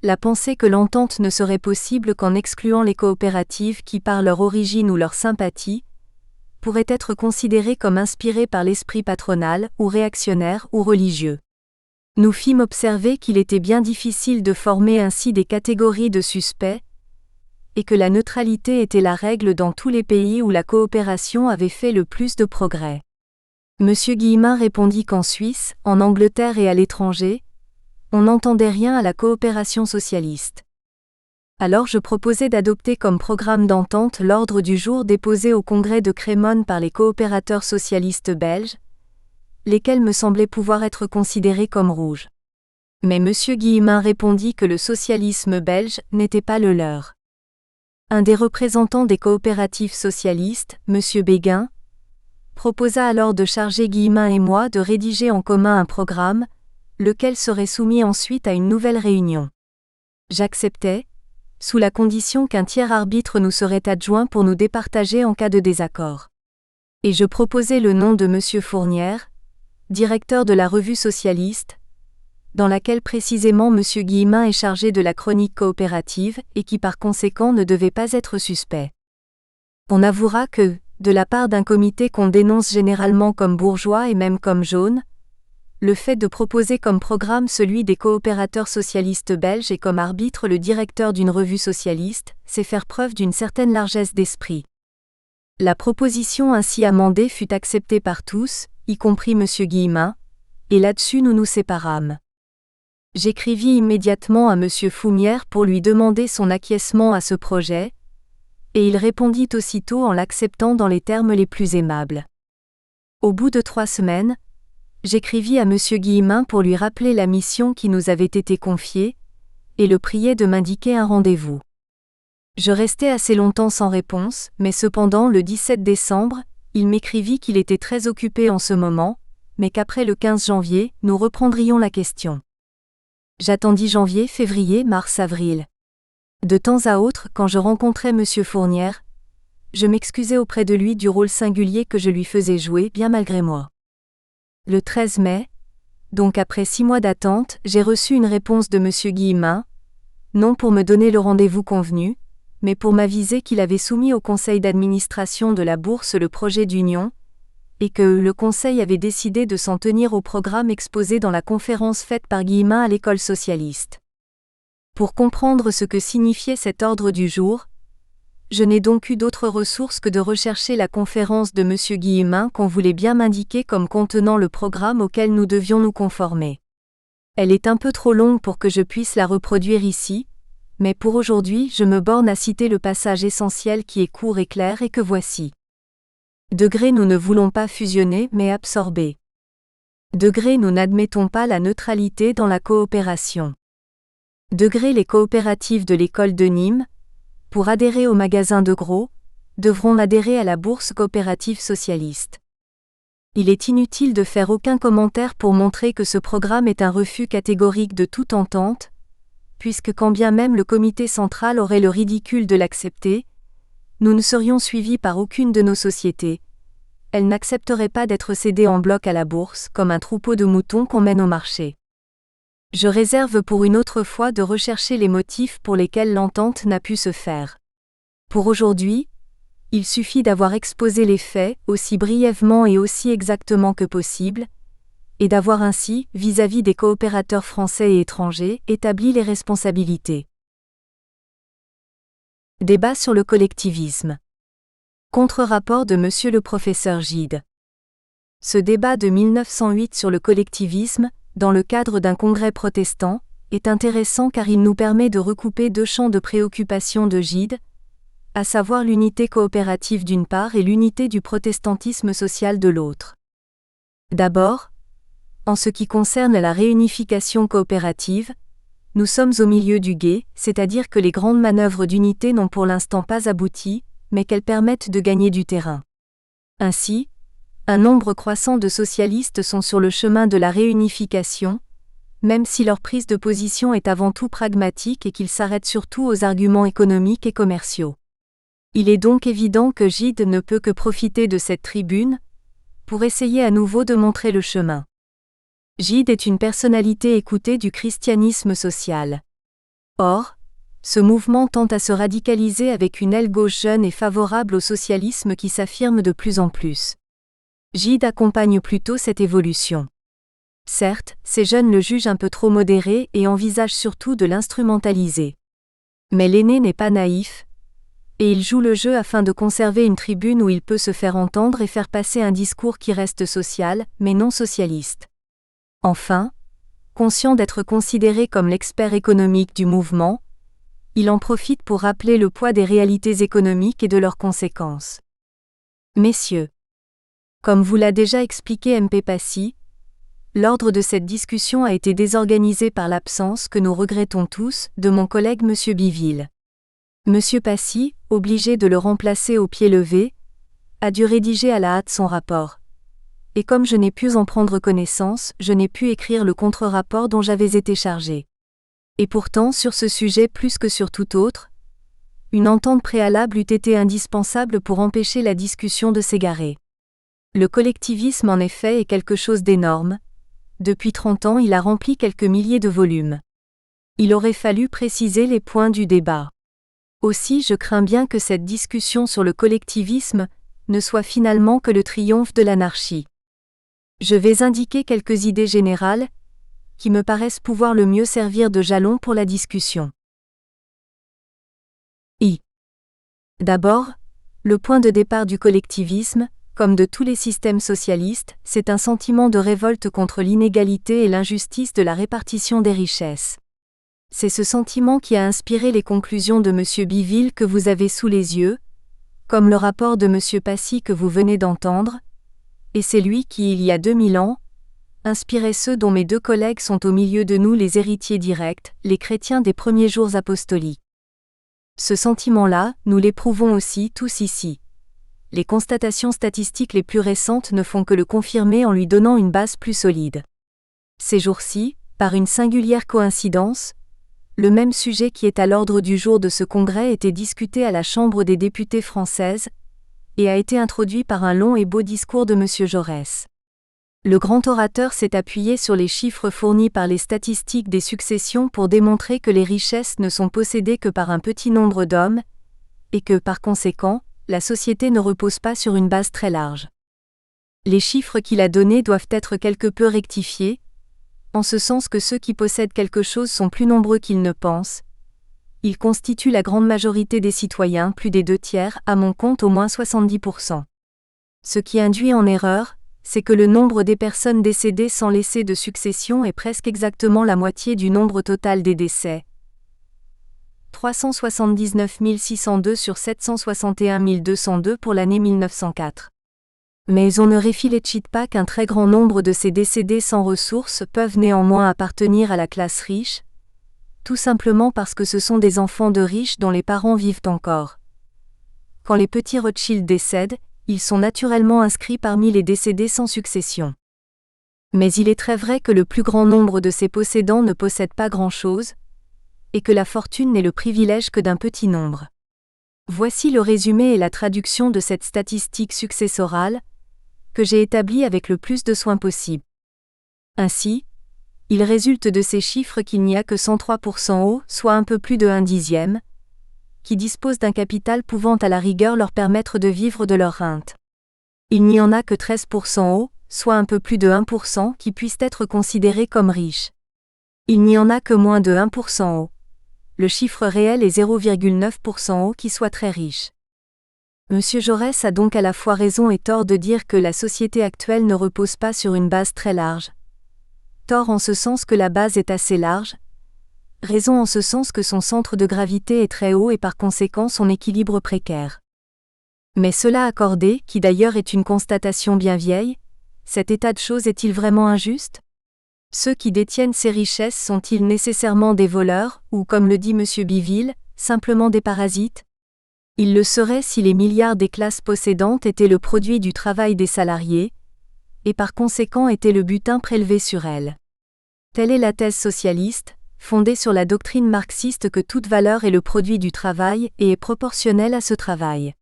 la pensée que l'entente ne serait possible qu'en excluant les coopératives qui, par leur origine ou leur sympathie, pourrait être considéré comme inspiré par l'esprit patronal, ou réactionnaire, ou religieux. Nous fîmes observer qu'il était bien difficile de former ainsi des catégories de suspects, et que la neutralité était la règle dans tous les pays où la coopération avait fait le plus de progrès. M. Guillemin répondit qu'en Suisse, en Angleterre et à l'étranger, on n'entendait rien à la coopération socialiste. Alors je proposai d'adopter comme programme d'entente l'ordre du jour déposé au congrès de Crémone par les coopérateurs socialistes belges, lesquels me semblaient pouvoir être considérés comme rouges. Mais M. Guillemin répondit que le socialisme belge n'était pas le leur. Un des représentants des coopératives socialistes, M. Béguin, proposa alors de charger Guillemin et moi de rédiger en commun un programme, lequel serait soumis ensuite à une nouvelle réunion. J'acceptai, sous la condition qu'un tiers arbitre nous serait adjoint pour nous départager en cas de désaccord. Et je proposai le nom de M. Fournière, directeur de la revue socialiste, dans laquelle précisément M. Guillemin est chargé de la chronique coopérative et qui par conséquent ne devait pas être suspect. On avouera que, de la part d'un comité qu'on dénonce généralement comme bourgeois et même comme jaune, le fait de proposer comme programme celui des coopérateurs socialistes belges et comme arbitre le directeur d'une revue socialiste, c'est faire preuve d'une certaine largesse d'esprit. La proposition ainsi amendée fut acceptée par tous, y compris M. Guillemin, et là-dessus nous nous séparâmes. J'écrivis immédiatement à M. Fournière pour lui demander son acquiescement à ce projet, et il répondit aussitôt en l'acceptant dans les termes les plus aimables. Au bout de 3 semaines, j'écrivis à M. Guillemin pour lui rappeler la mission qui nous avait été confiée, et le priai de m'indiquer un rendez-vous. Je restai assez longtemps sans réponse, mais cependant le 17 décembre, il m'écrivit qu'il était très occupé en ce moment, mais qu'après le 15 janvier, nous reprendrions la question. J'attendis janvier, février, mars, avril. De temps à autre, quand je rencontrais M. Fournière, je m'excusais auprès de lui du rôle singulier que je lui faisais jouer, bien malgré moi. Le 13 mai, donc après 6 mois d'attente, j'ai reçu une réponse de M. Guillemin, non pour me donner le rendez-vous convenu, mais pour m'aviser qu'il avait soumis au conseil d'administration de la Bourse le projet d'union, et que le conseil avait décidé de s'en tenir au programme exposé dans la conférence faite par Guillemin à l'école socialiste. Pour comprendre ce que signifiait cet ordre du jour, je n'ai donc eu d'autre ressource que de rechercher la conférence de M. Guillemin qu'on voulait bien m'indiquer comme contenant le programme auquel nous devions nous conformer. Elle est un peu trop longue pour que je puisse la reproduire ici, mais pour aujourd'hui je me borne à citer le passage essentiel qui est court et clair et que voici. Degré nous ne voulons pas fusionner mais absorber. Degré nous n'admettons pas la neutralité dans la coopération. Degré les coopératives de l'école de Nîmes, pour adhérer au magasin de gros, devront adhérer à la bourse coopérative socialiste. Il est inutile de faire aucun commentaire pour montrer que ce programme est un refus catégorique de toute entente, puisque quand bien même le comité central aurait le ridicule de l'accepter, nous ne serions suivis par aucune de nos sociétés. Elles n'accepteraient pas d'être cédées en bloc à la bourse, comme un troupeau de moutons qu'on mène au marché. Je réserve pour une autre fois de rechercher les motifs pour lesquels l'entente n'a pu se faire. Pour aujourd'hui, il suffit d'avoir exposé les faits, aussi brièvement et aussi exactement que possible, et d'avoir ainsi, vis-à-vis des coopérateurs français et étrangers, établi les responsabilités. Débat sur le collectivisme. Contre-rapport de Monsieur le professeur Gide. Ce débat de 1908 sur le collectivisme, dans le cadre d'un congrès protestant, est intéressant car il nous permet de recouper 2 champs de préoccupation de Gide, à savoir l'unité coopérative d'une part et l'unité du protestantisme social de l'autre. D'abord, en ce qui concerne la réunification coopérative, nous sommes au milieu du gué, c'est-à-dire que les grandes manœuvres d'unité n'ont pour l'instant pas abouti, mais qu'elles permettent de gagner du terrain. Ainsi, un nombre croissant de socialistes sont sur le chemin de la réunification, même si leur prise de position est avant tout pragmatique et qu'ils s'arrêtent surtout aux arguments économiques et commerciaux. Il est donc évident que Gide ne peut que profiter de cette tribune pour essayer à nouveau de montrer le chemin. Gide est une personnalité écoutée du christianisme social. Or, Ce mouvement tend à se radicaliser avec une aile gauche jeune et favorable au socialisme qui s'affirme de plus en plus. Gide accompagne plutôt cette évolution. Certes, ces jeunes le jugent un peu trop modéré et envisagent surtout de l'instrumentaliser. Mais l'aîné n'est pas naïf, et il joue le jeu afin de conserver une tribune où il peut se faire entendre et faire passer un discours qui reste social, mais non socialiste. Enfin, conscient d'être considéré comme l'expert économique du mouvement, il en profite pour rappeler le poids des réalités économiques et de leurs conséquences. Messieurs, comme vous l'a déjà expliqué MP Passy, l'ordre de cette discussion a été désorganisé par l'absence que nous regrettons tous de mon collègue M. Biville. M. Passy, obligé de le remplacer au pied levé, a dû rédiger à la hâte son rapport. Et comme je n'ai pu en prendre connaissance, je n'ai pu écrire le contre-rapport dont j'avais été chargé. Et pourtant, sur ce sujet plus que sur tout autre, une entente préalable eût été indispensable pour empêcher la discussion de s'égarer. Le collectivisme en effet est quelque chose d'énorme. Depuis 30 ans, il a rempli quelques milliers de volumes. Il aurait fallu préciser les points du débat. Aussi, je crains bien que cette discussion sur le collectivisme ne soit finalement que le triomphe de l'anarchie. Je vais indiquer quelques idées générales qui me paraissent pouvoir le mieux servir de jalon pour la discussion. D'abord, le point de départ du collectivisme, comme de tous les systèmes socialistes, c'est un sentiment de révolte contre l'inégalité et l'injustice de la répartition des richesses. C'est ce sentiment qui a inspiré les conclusions de M. Biville que vous avez sous les yeux, comme le rapport de M. Passy que vous venez d'entendre, et c'est lui qui, il y a 2000 ans, inspirait ceux dont mes deux collègues sont au milieu de nous les héritiers directs, les chrétiens des premiers jours apostoliques. Ce sentiment-là, nous l'éprouvons aussi tous ici. Les constatations statistiques les plus récentes ne font que le confirmer en lui donnant une base plus solide. Ces jours-ci, par une singulière coïncidence, le même sujet qui est à l'ordre du jour de ce congrès était discuté à la Chambre des députés française et a été introduit par un long et beau discours de M. Jaurès. Le grand orateur s'est appuyé sur les chiffres fournis par les statistiques des successions pour démontrer que les richesses ne sont possédées que par un petit nombre d'hommes, et que, par conséquent, la société ne repose pas sur une base très large. Les chiffres qu'il a donnés doivent être quelque peu rectifiés, en ce sens que ceux qui possèdent quelque chose sont plus nombreux qu'ils ne pensent. Ils constituent la grande majorité des citoyens, plus des 2/3, à mon compte au moins 70%. Ce qui induit en erreur, c'est que le nombre des personnes décédées sans laisser de succession est presque exactement la moitié du nombre total des décès. 379 602 sur 761 202 pour l'année 1904. Mais on ne réfléchit pas qu'un très grand nombre de ces décédés sans ressources peuvent néanmoins appartenir à la classe riche, tout simplement parce que ce sont des enfants de riches dont les parents vivent encore. Quand les petits Rothschild décèdent, ils sont naturellement inscrits parmi les décédés sans succession. Mais il est très vrai que le plus grand nombre de ces possédants ne possèdent pas grand-chose, et que la fortune n'est le privilège que d'un petit nombre. Voici le résumé et la traduction de cette statistique successorale, que j'ai établie avec le plus de soin possible. Ainsi, il résulte de ces chiffres qu'il n'y a que 103% hauts, soit un peu plus de 1/10, qui disposent d'un capital pouvant à la rigueur leur permettre de vivre de leur rente. Il n'y en a que 13% hauts, soit un peu plus de 1%, qui puissent être considérés comme riches. Il n'y en a que moins de 1% hauts. Le chiffre réel est 0,9% haut qui soit très riche. M. Jaurès a donc à la fois raison et tort de dire que la société actuelle ne repose pas sur une base très large. Tort en ce sens que la base est assez large. Raison en ce sens que son centre de gravité est très haut et par conséquent son équilibre précaire. Mais cela accordé, qui d'ailleurs est une constatation bien vieille, cet état de choses est-il vraiment injuste ? Ceux qui détiennent ces richesses sont-ils nécessairement des voleurs, ou comme le dit M. Biville, simplement des parasites ? Ils le seraient si les milliards des classes possédantes étaient le produit du travail des salariés, et par conséquent étaient le butin prélevé sur elles. Telle est la thèse socialiste, fondée sur la doctrine marxiste que toute valeur est le produit du travail et est proportionnelle à ce travail.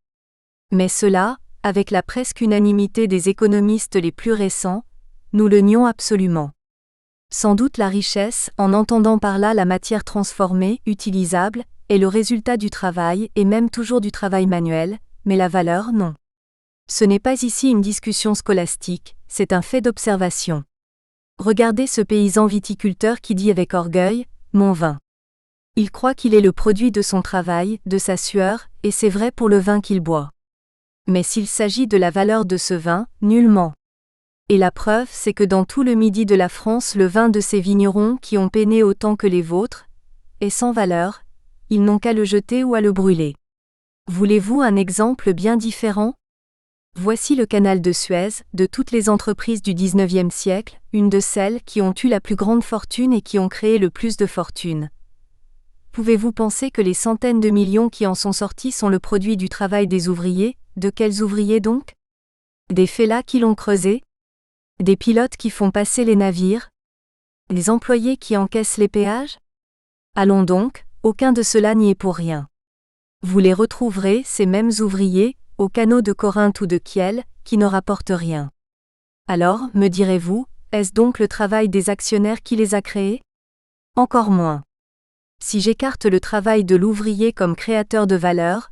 Mais cela, avec la presque unanimité des économistes les plus récents, nous le nions absolument. Sans doute la richesse, en entendant par là la matière transformée, utilisable, est le résultat du travail et même toujours du travail manuel, mais la valeur non. Ce n'est pas ici une discussion scolastique, c'est un fait d'observation. Regardez ce paysan viticulteur qui dit avec orgueil « Mon vin ». Il croit qu'il est le produit de son travail, de sa sueur, et c'est vrai pour le vin qu'il boit. Mais s'il s'agit de la valeur de ce vin, nullement. Et la preuve, c'est que dans tout le midi de la France, le vin de ces vignerons qui ont peiné autant que les vôtres est sans valeur, ils n'ont qu'à le jeter ou à le brûler. Voulez-vous un exemple bien différent ? Voici le canal de Suez, de toutes les entreprises du XIXe siècle, une de celles qui ont eu la plus grande fortune et qui ont créé le plus de fortune. Pouvez-vous penser que les centaines de millions qui en sont sortis sont le produit du travail des ouvriers ? De quels ouvriers donc ? Des fellahs qui l'ont creusé ? Des pilotes qui font passer les navires ? Des employés qui encaissent les péages ? Allons donc, aucun de cela n'y est pour rien. Vous les retrouverez, ces mêmes ouvriers, aux canaux de Corinthe ou de Kiel, qui ne rapportent rien. Alors, me direz-vous, est-ce donc le travail des actionnaires qui les a créés ? Encore moins. Si j'écarte le travail de l'ouvrier comme créateur de valeur,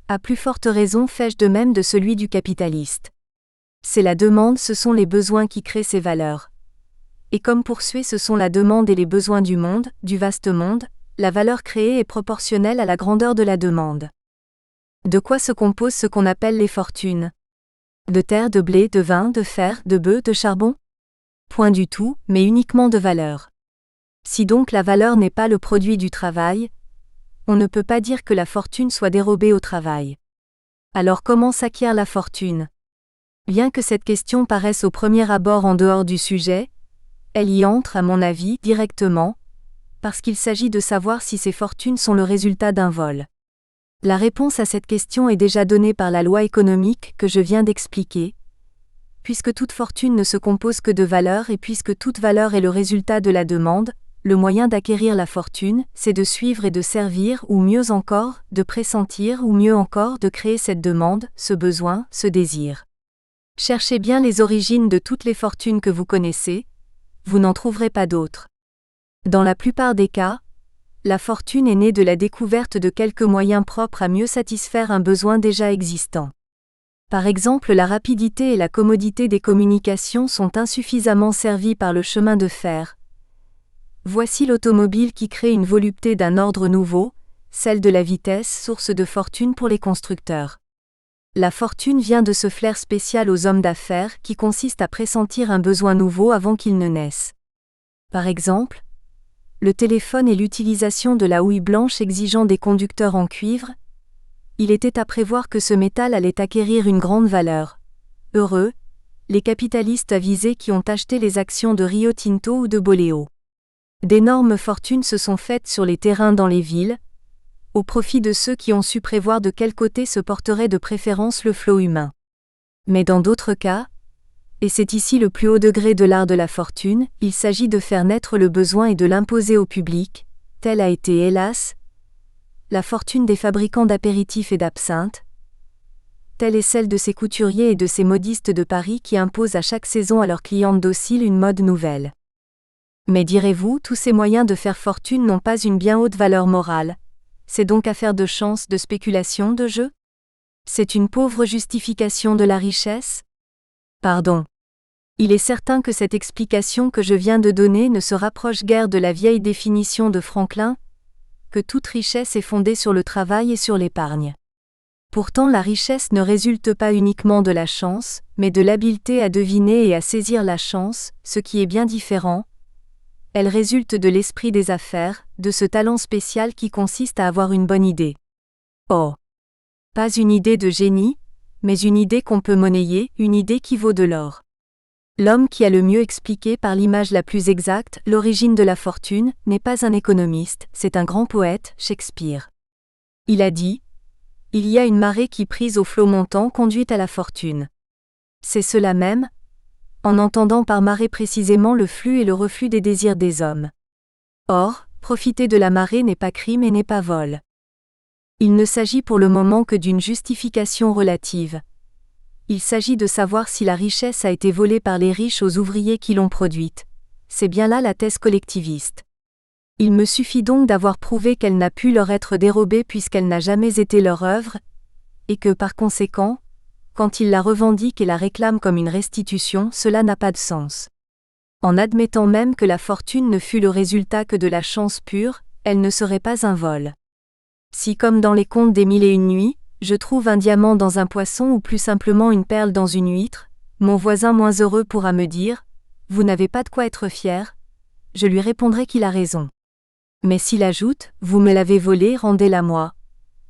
à plus forte raison fais-je de même de celui du capitaliste. C'est la demande, ce sont les besoins qui créent ces valeurs. Et comme pour Suez, ce sont la demande et les besoins du monde, du vaste monde, la valeur créée est proportionnelle à la grandeur de la demande. De quoi se composent ce qu'on appelle les fortunes ? De terre, de blé, de vin, de fer, de bœufs, de charbon ? Point du tout, mais uniquement de valeur. Si donc la valeur n'est pas le produit du travail, on ne peut pas dire que la fortune soit dérobée au travail. Alors comment s'acquiert la fortune ? Bien que cette question paraisse au premier abord en dehors du sujet, elle y entre, à mon avis, directement, parce qu'il s'agit de savoir si ces fortunes sont le résultat d'un vol. La réponse à cette question est déjà donnée par la loi économique que je viens d'expliquer. Puisque toute fortune ne se compose que de valeur et puisque toute valeur est le résultat de la demande, le moyen d'acquérir la fortune, c'est de suivre et de servir ou mieux encore, de pressentir ou mieux encore de créer cette demande, ce besoin, ce désir. Cherchez bien les origines de toutes les fortunes que vous connaissez, vous n'en trouverez pas d'autres. Dans la plupart des cas, la fortune est née de la découverte de quelques moyens propres à mieux satisfaire un besoin déjà existant. Par exemple, la rapidité et la commodité des communications sont insuffisamment servies par le chemin de fer. Voici l'automobile qui crée une volupté d'un ordre nouveau, celle de la vitesse, source de fortune pour les constructeurs. La fortune vient de ce flair spécial aux hommes d'affaires qui consiste à pressentir un besoin nouveau avant qu'il ne naisse. Par exemple, le téléphone et l'utilisation de la houille blanche exigeant des conducteurs en cuivre, il était à prévoir que ce métal allait acquérir une grande valeur. Heureux, les capitalistes avisés qui ont acheté les actions de Rio Tinto ou de Boleo. D'énormes fortunes se sont faites sur les terrains dans les villes, au profit de ceux qui ont su prévoir de quel côté se porterait de préférence le flot humain. Mais dans d'autres cas, et c'est ici le plus haut degré de l'art de la fortune, il s'agit de faire naître le besoin et de l'imposer au public, telle a été, hélas, la fortune des fabricants d'apéritifs et d'absinthe, telle est celle de ces couturiers et de ces modistes de Paris qui imposent à chaque saison à leurs clientes dociles une mode nouvelle. Mais direz-vous, tous ces moyens de faire fortune n'ont pas une bien haute valeur morale. C'est donc affaire de chance, de spéculation, de jeu ? C'est une pauvre justification de la richesse ? Pardon. Il est certain que cette explication que je viens de donner ne se rapproche guère de la vieille définition de Franklin, que toute richesse est fondée sur le travail et sur l'épargne. Pourtant la richesse ne résulte pas uniquement de la chance, mais de l'habileté à deviner et à saisir la chance, ce qui est bien différent. Elle résulte de l'esprit des affaires, de ce talent spécial qui consiste à avoir une bonne idée. Oh! Pas une idée de génie, mais une idée qu'on peut monnayer, une idée qui vaut de l'or. L'homme qui a le mieux expliqué par l'image la plus exacte l'origine de la fortune n'est pas un économiste, c'est un grand poète, Shakespeare. Il a dit « Il y a une marée qui prise au flot montant conduit à la fortune. » C'est cela même, en entendant par marée précisément le flux et le reflux des désirs des hommes. Or, profiter de la marée n'est pas crime et n'est pas vol. Il ne s'agit pour le moment que d'une justification relative. Il s'agit de savoir si la richesse a été volée par les riches aux ouvriers qui l'ont produite. C'est bien là la thèse collectiviste. Il me suffit donc d'avoir prouvé qu'elle n'a pu leur être dérobée puisqu'elle n'a jamais été leur œuvre, et que par conséquent, quand ils la revendiquent et la réclament comme une restitution, cela n'a pas de sens. En admettant même que la fortune ne fût le résultat que de la chance pure, elle ne serait pas un vol. Si comme dans les contes des 1001 nuits, je trouve un diamant dans un poisson ou plus simplement une perle dans une huître, mon voisin moins heureux pourra me dire « Vous n'avez pas de quoi être fier », je lui répondrai qu'il a raison. Mais s'il ajoute « Vous me l'avez volé, rendez-la moi »,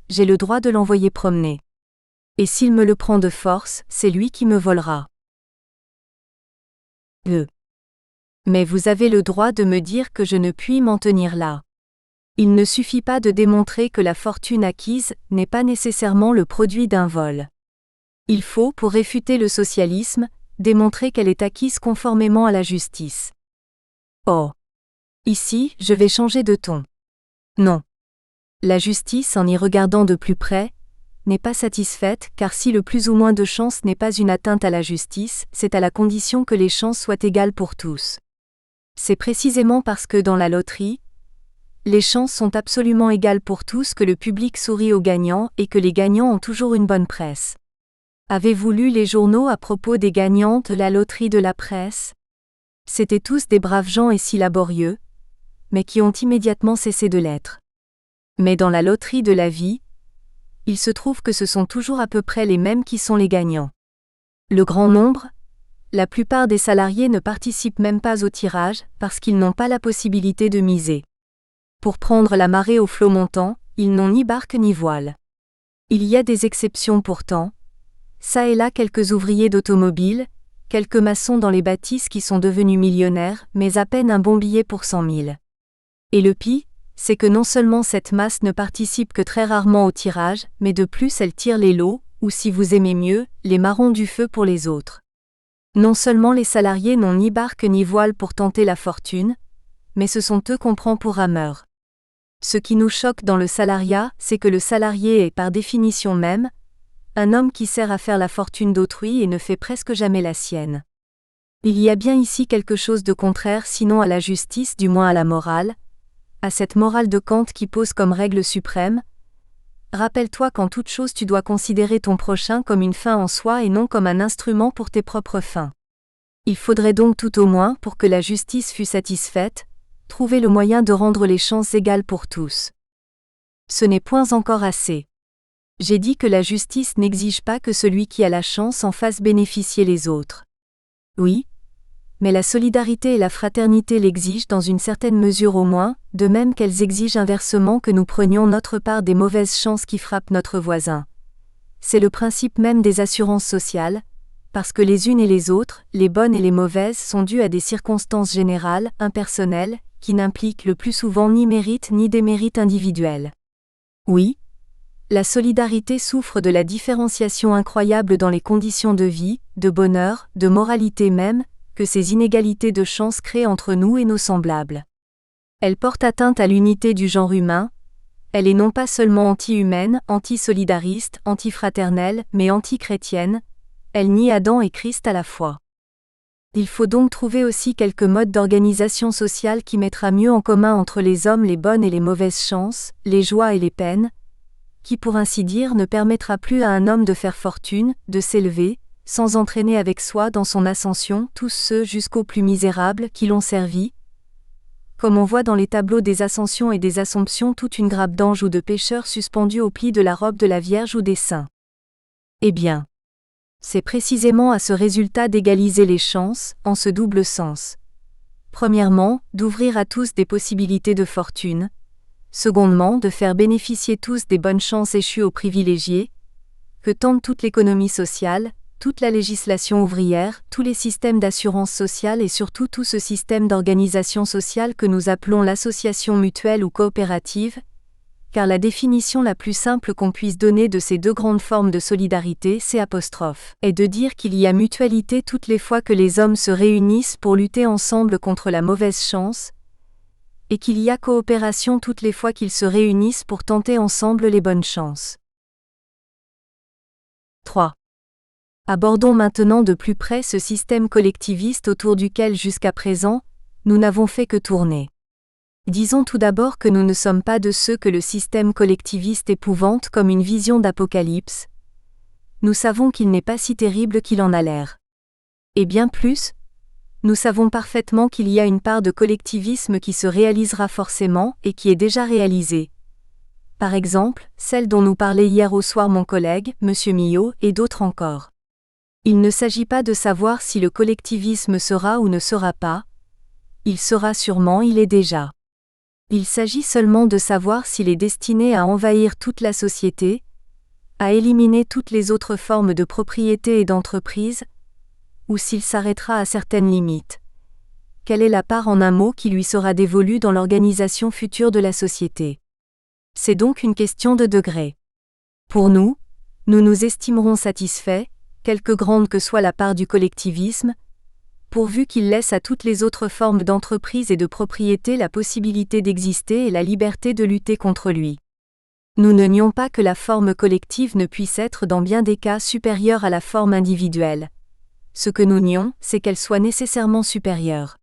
j'ai le droit de l'envoyer promener. Et s'il me le prend de force, c'est lui qui me volera. Mais vous avez le droit de me dire que je ne puis m'en tenir là. Il ne suffit pas de démontrer que la fortune acquise n'est pas nécessairement le produit d'un vol. Il faut, pour réfuter le socialisme, démontrer qu'elle est acquise conformément à la justice. Oh. Ici, je vais changer de ton. Non. La justice, en y regardant de plus près, n'est pas satisfaite, car si le plus ou moins de chance n'est pas une atteinte à la justice, c'est à la condition que les chances soient égales pour tous. C'est précisément parce que dans la loterie, les chances sont absolument égales pour tous que le public sourit aux gagnants et que les gagnants ont toujours une bonne presse. Avez-vous lu les journaux à propos des gagnantes de la loterie de la presse? C'étaient tous des braves gens et si laborieux, mais qui ont immédiatement cessé de l'être. Mais dans la loterie de la vie, il se trouve que ce sont toujours à peu près les mêmes qui sont les gagnants. Le grand nombre, la plupart des salariés ne participent même pas au tirage parce qu'ils n'ont pas la possibilité de miser. Pour prendre la marée au flot montant, ils n'ont ni barque ni voile. Il y a des exceptions pourtant. Ça et là quelques ouvriers d'automobile, quelques maçons dans les bâtisses qui sont devenus millionnaires, mais à peine un bon billet pour 100 000. Et le pis, c'est que non seulement cette masse ne participe que très rarement au tirage, mais de plus elle tire les lots, ou si vous aimez mieux, les marrons du feu pour les autres. Non seulement les salariés n'ont ni barque ni voile pour tenter la fortune, mais ce sont eux qu'on prend pour rameurs. Ce qui nous choque dans le salariat, c'est que le salarié est par définition même un homme qui sert à faire la fortune d'autrui et ne fait presque jamais la sienne. Il y a bien ici quelque chose de contraire sinon à la justice, du moins à la morale, à cette morale de Kant qui pose comme règle suprême « Rappelle-toi qu'en toute chose tu dois considérer ton prochain comme une fin en soi et non comme un instrument pour tes propres fins. » Il faudrait donc tout au moins, pour que la justice fût satisfaite, trouver le moyen de rendre les chances égales pour tous. Ce n'est point encore assez. J'ai dit que la justice n'exige pas que celui qui a la chance en fasse bénéficier les autres. Oui, mais la solidarité et la fraternité l'exigent dans une certaine mesure au moins, de même qu'elles exigent inversement que nous prenions notre part des mauvaises chances qui frappent notre voisin. C'est le principe même des assurances sociales, parce que les unes et les autres, les bonnes et les mauvaises, sont dues à des circonstances générales, impersonnelles, qui n'impliquent le plus souvent ni mérite ni démérite individuel. Oui, la solidarité souffre de la différenciation incroyable dans les conditions de vie, de bonheur, de moralité même, que ces inégalités de chance créent entre nous et nos semblables. Elle porte atteinte à l'unité du genre humain, elle est non pas seulement anti-humaine, anti-solidariste, anti-fraternelle, mais anti-chrétienne, elle nie Adam et Christ à la fois. Il faut donc trouver aussi quelques modes d'organisation sociale qui mettra mieux en commun entre les hommes les bonnes et les mauvaises chances, les joies et les peines, qui pour ainsi dire ne permettra plus à un homme de faire fortune, de s'élever, sans entraîner avec soi dans son ascension tous ceux jusqu'aux plus misérables qui l'ont servi, comme on voit dans les tableaux des ascensions et des assomptions toute une grappe d'anges ou de pécheurs suspendus au pli de la robe de la Vierge ou des saints. Eh bien, c'est précisément à ce résultat d'égaliser les chances, en ce double sens. Premièrement, d'ouvrir à tous des possibilités de fortune. Secondement, de faire bénéficier tous des bonnes chances échues aux privilégiés, que tente toute l'économie sociale, toute la législation ouvrière, tous les systèmes d'assurance sociale et surtout tout ce système d'organisation sociale que nous appelons l'association mutuelle ou coopérative, car la définition la plus simple qu'on puisse donner de ces deux grandes formes de solidarité, est de dire qu'il y a mutualité toutes les fois que les hommes se réunissent pour lutter ensemble contre la mauvaise chance, et qu'il y a coopération toutes les fois qu'ils se réunissent pour tenter ensemble les bonnes chances. 3. Abordons maintenant de plus près ce système collectiviste autour duquel jusqu'à présent, nous n'avons fait que tourner. Disons tout d'abord que nous ne sommes pas de ceux que le système collectiviste épouvante comme une vision d'apocalypse. Nous savons qu'il n'est pas si terrible qu'il en a l'air. Et bien plus, nous savons parfaitement qu'il y a une part de collectivisme qui se réalisera forcément et qui est déjà réalisée. Par exemple, celle dont nous parlait hier au soir mon collègue, M. Millot, et d'autres encore. Il ne s'agit pas de savoir si le collectivisme sera ou ne sera pas. Il sera sûrement, il est déjà. Il s'agit seulement de savoir s'il est destiné à envahir toute la société, à éliminer toutes les autres formes de propriété et d'entreprise, ou s'il s'arrêtera à certaines limites. Quelle est la part en un mot qui lui sera dévolue dans l'organisation future de la société? C'est donc une question de degré. Pour nous, nous nous estimerons satisfaits, quelque grande que soit la part du collectivisme, pourvu qu'il laisse à toutes les autres formes d'entreprise et de propriété la possibilité d'exister et la liberté de lutter contre lui. Nous ne nions pas que la forme collective ne puisse être dans bien des cas supérieure à la forme individuelle. Ce que nous nions, c'est qu'elle soit nécessairement supérieure.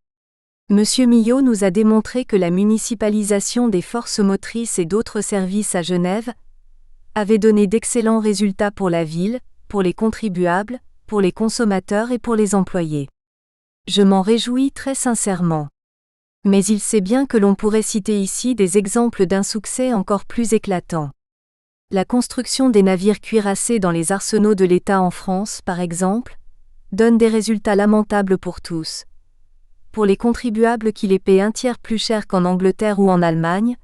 M. Millot nous a démontré que la municipalisation des forces motrices et d'autres services à Genève avait donné d'excellents résultats pour la ville, pour les contribuables, pour les consommateurs et pour les employés. Je m'en réjouis très sincèrement. Mais il sait bien que l'on pourrait citer ici des exemples d'un succès encore plus éclatant. La construction des navires cuirassés dans les arsenaux de l'État en France, par exemple, donne des résultats lamentables pour tous. Pour les contribuables qui les paient un tiers plus cher qu'en Angleterre ou en Allemagne,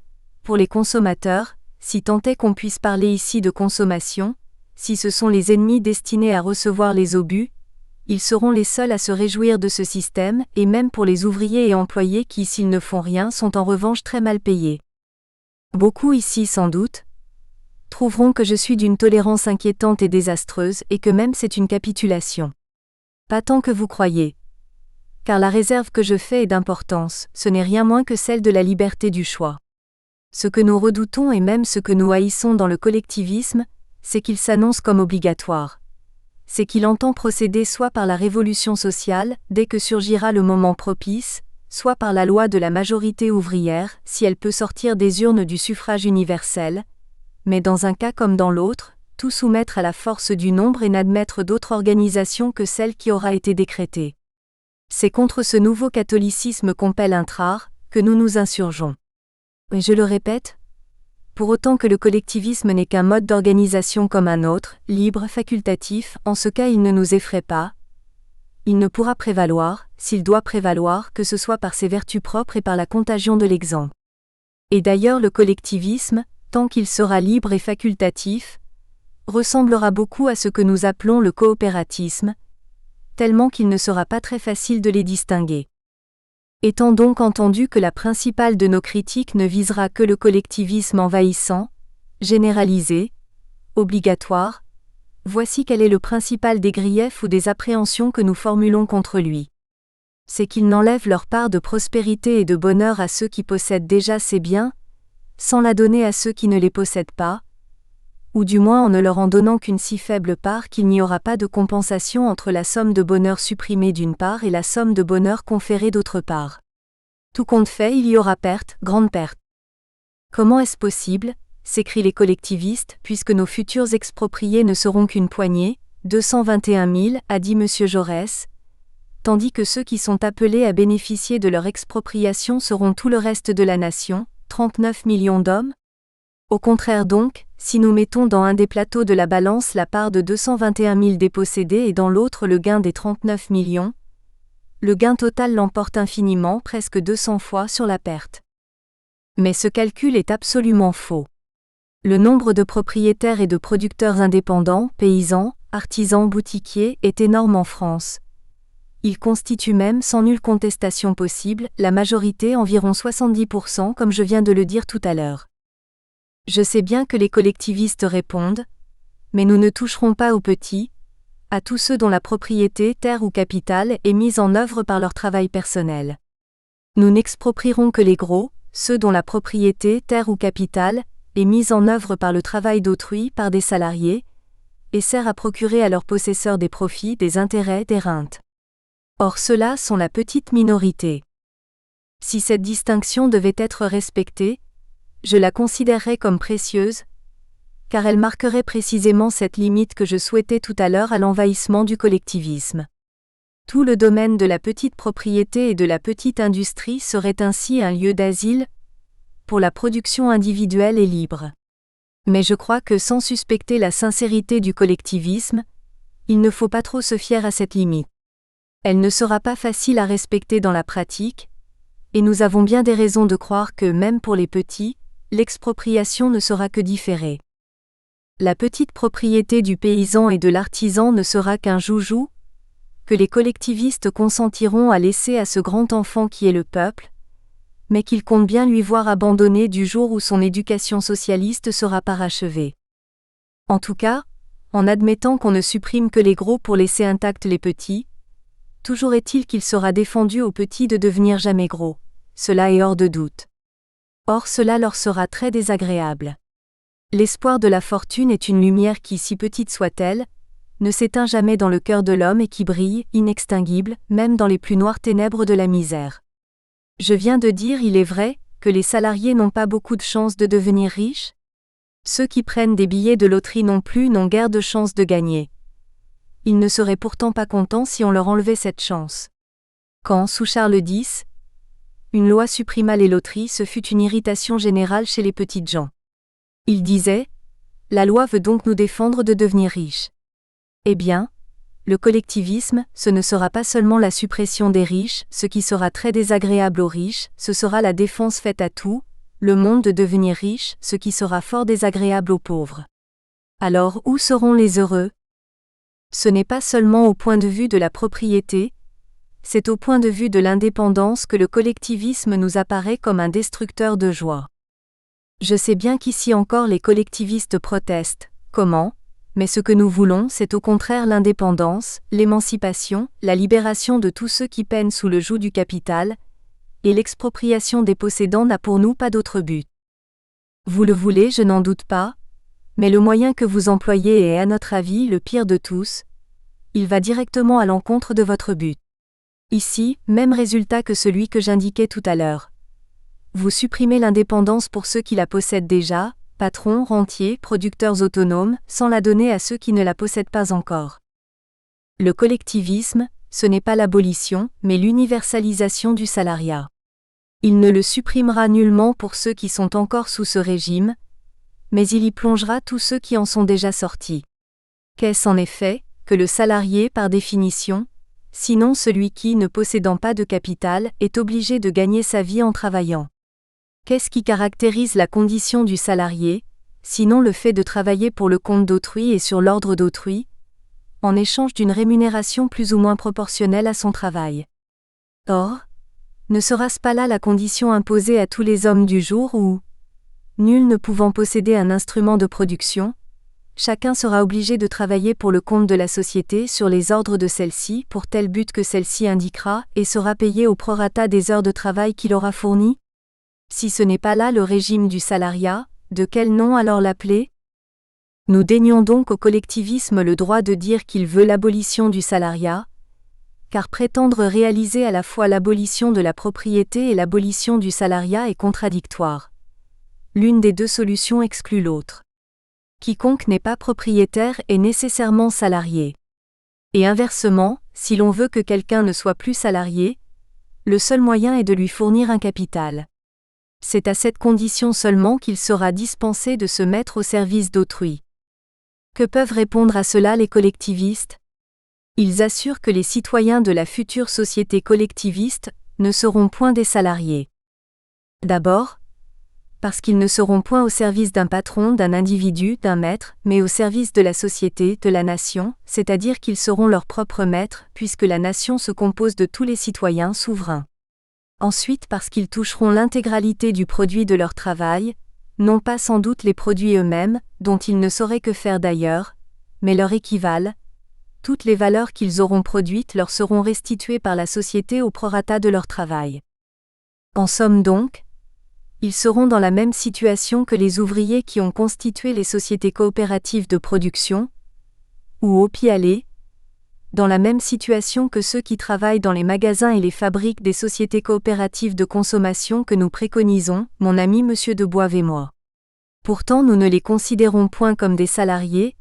pour les consommateurs, si tant est qu'on puisse parler ici de consommation, si ce sont les ennemis destinés à recevoir les obus, ils seront les seuls à se réjouir de ce système, et même pour les ouvriers et employés qui, s'ils ne font rien, sont en revanche très mal payés. Beaucoup ici, sans doute, trouveront que je suis d'une tolérance inquiétante et désastreuse et que même c'est une capitulation. Pas tant que vous croyez. Car la réserve que je fais est d'importance, ce n'est rien moins que celle de la liberté du choix. Ce que nous redoutons et même ce que nous haïssons dans le collectivisme, c'est qu'il s'annonce comme obligatoire. C'est qu'il entend procéder soit par la révolution sociale, dès que surgira le moment propice, soit par la loi de la majorité ouvrière, si elle peut sortir des urnes du suffrage universel, mais dans un cas comme dans l'autre, tout soumettre à la force du nombre et n'admettre d'autre organisation que celle qui aura été décrétée. C'est contre ce nouveau catholicisme compel intrar que nous nous insurgeons. Et je le répète, pour autant que le collectivisme n'est qu'un mode d'organisation comme un autre, libre, facultatif, en ce cas il ne nous effraie pas. Il ne pourra prévaloir, s'il doit prévaloir, que ce soit par ses vertus propres et par la contagion de l'exemple. Et d'ailleurs le collectivisme, tant qu'il sera libre et facultatif, ressemblera beaucoup à ce que nous appelons le coopératisme, tellement qu'il ne sera pas très facile de les distinguer. Étant donc entendu que la principale de nos critiques ne visera que le collectivisme envahissant, généralisé, obligatoire, voici quel est le principal des griefs ou des appréhensions que nous formulons contre lui. C'est qu'il n'enlève leur part de prospérité et de bonheur à ceux qui possèdent déjà ces biens, sans la donner à ceux qui ne les possèdent pas, ou du moins en ne leur en donnant qu'une si faible part qu'il n'y aura pas de compensation entre la somme de bonheur supprimée d'une part et la somme de bonheur conférée d'autre part. Tout compte fait, il y aura perte, grande perte. Comment est-ce possible, s'écrient les collectivistes, puisque nos futurs expropriés ne seront qu'une poignée, 221 000, a dit M. Jaurès, tandis que ceux qui sont appelés à bénéficier de leur expropriation seront tout le reste de la nation, 39 millions d'hommes? Au contraire donc, si nous mettons dans un des plateaux de la balance la part de 221 000 dépossédés et dans l'autre le gain des 39 millions, le gain total l'emporte infiniment, presque 200 fois sur la perte. Mais ce calcul est absolument faux. Le nombre de propriétaires et de producteurs indépendants, paysans, artisans, boutiquiers, est énorme en France. Il constitue même, sans nulle contestation possible, la majorité, environ 70%, comme je viens de le dire tout à l'heure. Je sais bien que les collectivistes répondent, mais nous ne toucherons pas aux petits, à tous ceux dont la propriété, terre ou capital, est mise en œuvre par leur travail personnel. Nous n'exproprierons que les gros, ceux dont la propriété, terre ou capital, est mise en œuvre par le travail d'autrui, par des salariés, et sert à procurer à leurs possesseurs des profits, des intérêts, des rentes. Or ceux-là sont la petite minorité. Si cette distinction devait être respectée, je la considérerais comme précieuse, car elle marquerait précisément cette limite que je souhaitais tout à l'heure à l'envahissement du collectivisme. Tout le domaine de la petite propriété et de la petite industrie serait ainsi un lieu d'asile pour la production individuelle et libre. Mais je crois que sans suspecter la sincérité du collectivisme, il ne faut pas trop se fier à cette limite. Elle ne sera pas facile à respecter dans la pratique, et nous avons bien des raisons de croire que même pour les petits, l'expropriation ne sera que différée. La petite propriété du paysan et de l'artisan ne sera qu'un joujou, que les collectivistes consentiront à laisser à ce grand enfant qui est le peuple, mais qu'ils comptent bien lui voir abandonné du jour où son éducation socialiste sera parachevée. En tout cas, en admettant qu'on ne supprime que les gros pour laisser intacts les petits, toujours est-il qu'il sera défendu aux petits de devenir jamais gros, cela est hors de doute. Or cela leur sera très désagréable. L'espoir de la fortune est une lumière qui, si petite soit-elle, ne s'éteint jamais dans le cœur de l'homme et qui brille, inextinguible, même dans les plus noires ténèbres de la misère. Je viens de dire, il est vrai, que les salariés n'ont pas beaucoup de chances de devenir riches. Ceux qui prennent des billets de loterie non plus n'ont guère de chances de gagner. Ils ne seraient pourtant pas contents si on leur enlevait cette chance. Quand, sous Charles X, une loi supprima les loteries, ce fut une irritation générale chez les petites gens. Il disait : la loi veut donc nous défendre de devenir riches. Eh bien, le collectivisme, ce ne sera pas seulement la suppression des riches, ce qui sera très désagréable aux riches, ce sera la défense faite à tout le monde de devenir riche, ce qui sera fort désagréable aux pauvres. Alors où seront les heureux ? Ce n'est pas seulement au point de vue de la propriété, c'est au point de vue de l'indépendance que le collectivisme nous apparaît comme un destructeur de joie. Je sais bien qu'ici encore les collectivistes protestent. Comment ? Mais ce que nous voulons, c'est au contraire l'indépendance, l'émancipation, la libération de tous ceux qui peinent sous le joug du capital, et l'expropriation des possédants n'a pour nous pas d'autre but. Vous le voulez, je n'en doute pas, mais le moyen que vous employez est à notre avis le pire de tous, il va directement à l'encontre de votre but. Ici, même résultat que celui que j'indiquais tout à l'heure. Vous supprimez l'indépendance pour ceux qui la possèdent déjà, patrons, rentiers, producteurs autonomes, sans la donner à ceux qui ne la possèdent pas encore. Le collectivisme, ce n'est pas l'abolition, mais l'universalisation du salariat. Il ne le supprimera nullement pour ceux qui sont encore sous ce régime, mais il y plongera tous ceux qui en sont déjà sortis. Qu'est-ce en effet, que le salarié par définition, sinon celui qui, ne possédant pas de capital, est obligé de gagner sa vie en travaillant? Qu'est-ce qui caractérise la condition du salarié, sinon le fait de travailler pour le compte d'autrui et sur l'ordre d'autrui, en échange d'une rémunération plus ou moins proportionnelle à son travail? Or, ne sera-ce pas là la condition imposée à tous les hommes du jour où, nul ne pouvant posséder un instrument de production, chacun sera obligé de travailler pour le compte de la société sur les ordres de celle-ci pour tel but que celle-ci indiquera et sera payé au prorata des heures de travail qu'il aura fournies? Si ce n'est pas là le régime du salariat, de quel nom alors l'appeler ? Nous dénions donc au collectivisme le droit de dire qu'il veut l'abolition du salariat, car prétendre réaliser à la fois l'abolition de la propriété et l'abolition du salariat est contradictoire. L'une des deux solutions exclut l'autre. Quiconque n'est pas propriétaire est nécessairement salarié. Et inversement, si l'on veut que quelqu'un ne soit plus salarié, le seul moyen est de lui fournir un capital. C'est à cette condition seulement qu'il sera dispensé de se mettre au service d'autrui. Que peuvent répondre à cela les collectivistes ? Ils assurent que les citoyens de la future société collectiviste ne seront point des salariés. D'abord, parce qu'ils ne seront point au service d'un patron, d'un individu, d'un maître, mais au service de la société, de la nation, c'est-à-dire qu'ils seront leurs propres maîtres, puisque la nation se compose de tous les citoyens souverains. Ensuite parce qu'ils toucheront l'intégralité du produit de leur travail, non pas sans doute les produits eux-mêmes, dont ils ne sauraient que faire d'ailleurs, mais leur équivalent. Toutes les valeurs qu'ils auront produites leur seront restituées par la société au prorata de leur travail. En somme donc, ils seront dans la même situation que les ouvriers qui ont constitué les sociétés coopératives de production, ou au pis aller, dans la même situation que ceux qui travaillent dans les magasins et les fabriques des sociétés coopératives de consommation que nous préconisons, mon ami Monsieur de Boive et moi. Pourtant nous ne les considérons point comme des salariés,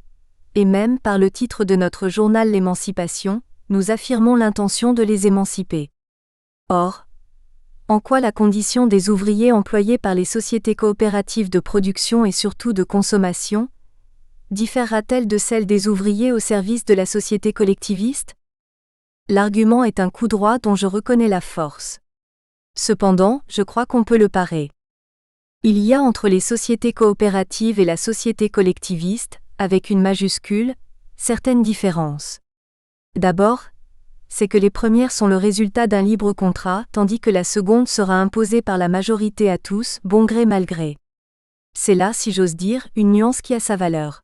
et même par le titre de notre journal L'Émancipation, nous affirmons l'intention de les émanciper. Or, en quoi la condition des ouvriers employés par les sociétés coopératives de production et surtout de consommation différera-t-elle de celle des ouvriers au service de la société collectiviste ? L'argument est un coup droit dont je reconnais la force. Cependant, je crois qu'on peut le parer. Il y a entre les sociétés coopératives et la société collectiviste, avec une majuscule, certaines différences. D'abord, c'est que les premières sont le résultat d'un libre contrat, tandis que la seconde sera imposée par la majorité à tous, bon gré mal gré. C'est là, si j'ose dire, une nuance qui a sa valeur.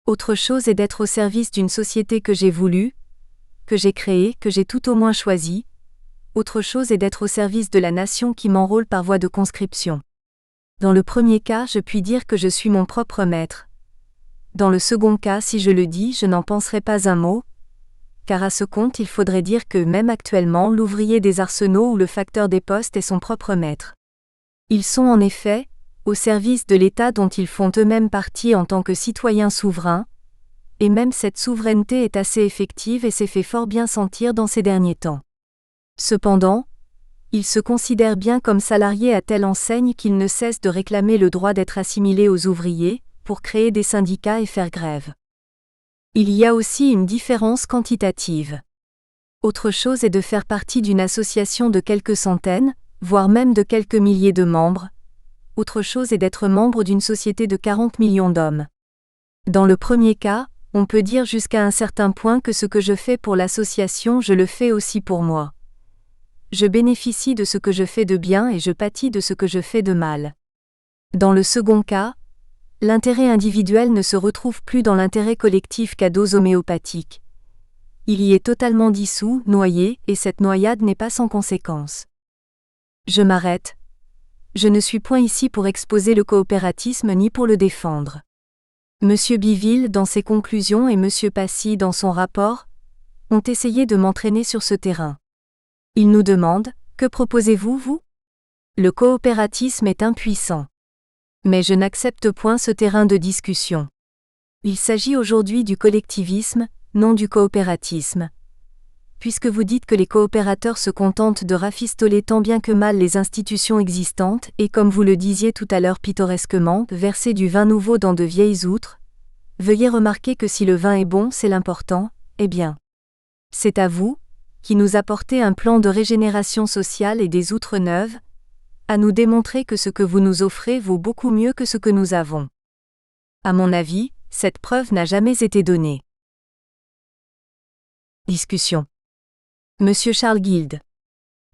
Autre chose est d'être au service d'une société que j'ai voulue, que j'ai créée, que j'ai tout au moins choisie. Autre chose est d'être au service de la nation qui m'enrôle par voie de conscription. Dans le premier cas, je puis dire que je suis mon propre maître. Dans le second cas, si je le dis, je n'en penserai pas un mot, car à ce compte il faudrait dire que, même actuellement, l'ouvrier des arsenaux ou le facteur des postes est son propre maître. Ils sont en effet, au service de l'État dont ils font eux-mêmes partie en tant que citoyens souverains, et même cette souveraineté est assez effective et s'est fait fort bien sentir dans ces derniers temps. Cependant, ils se considèrent bien comme salariés à telle enseigne qu'ils ne cessent de réclamer le droit d'être assimilés aux ouvriers, pour créer des syndicats et faire grève. Il y a aussi une différence quantitative. Autre chose est de faire partie d'une association de quelques centaines, voire même de quelques milliers de membres. Autre chose est d'être membre d'une société de 40 millions d'hommes. Dans le premier cas, on peut dire jusqu'à un certain point que ce que je fais pour l'association, je le fais aussi pour moi. Je bénéficie de ce que je fais de bien et je pâtis de ce que je fais de mal. Dans le second cas, l'intérêt individuel ne se retrouve plus dans l'intérêt collectif qu'à dose homéopathique. Il y est totalement dissous, noyé, et cette noyade n'est pas sans conséquence. Je m'arrête. Je ne suis point ici pour exposer le coopératisme ni pour le défendre. M. Biville, dans ses conclusions, et M. Passy, dans son rapport, ont essayé de m'entraîner sur ce terrain. Ils nous demandent « Que proposez-vous, vous » Le coopératisme est impuissant. Mais je n'accepte point ce terrain de discussion. Il s'agit aujourd'hui du collectivisme, non du coopératisme. Puisque vous dites que les coopérateurs se contentent de rafistoler tant bien que mal les institutions existantes et, comme vous le disiez tout à l'heure pittoresquement, verser du vin nouveau dans de vieilles outres, veuillez remarquer que si le vin est bon, c'est l'important, eh bien, c'est à vous, qui nous apportez un plan de régénération sociale et des outres neuves, à nous démontrer que ce que vous nous offrez vaut beaucoup mieux que ce que nous avons. À mon avis, cette preuve n'a jamais été donnée. Discussion. Monsieur Charles Guild.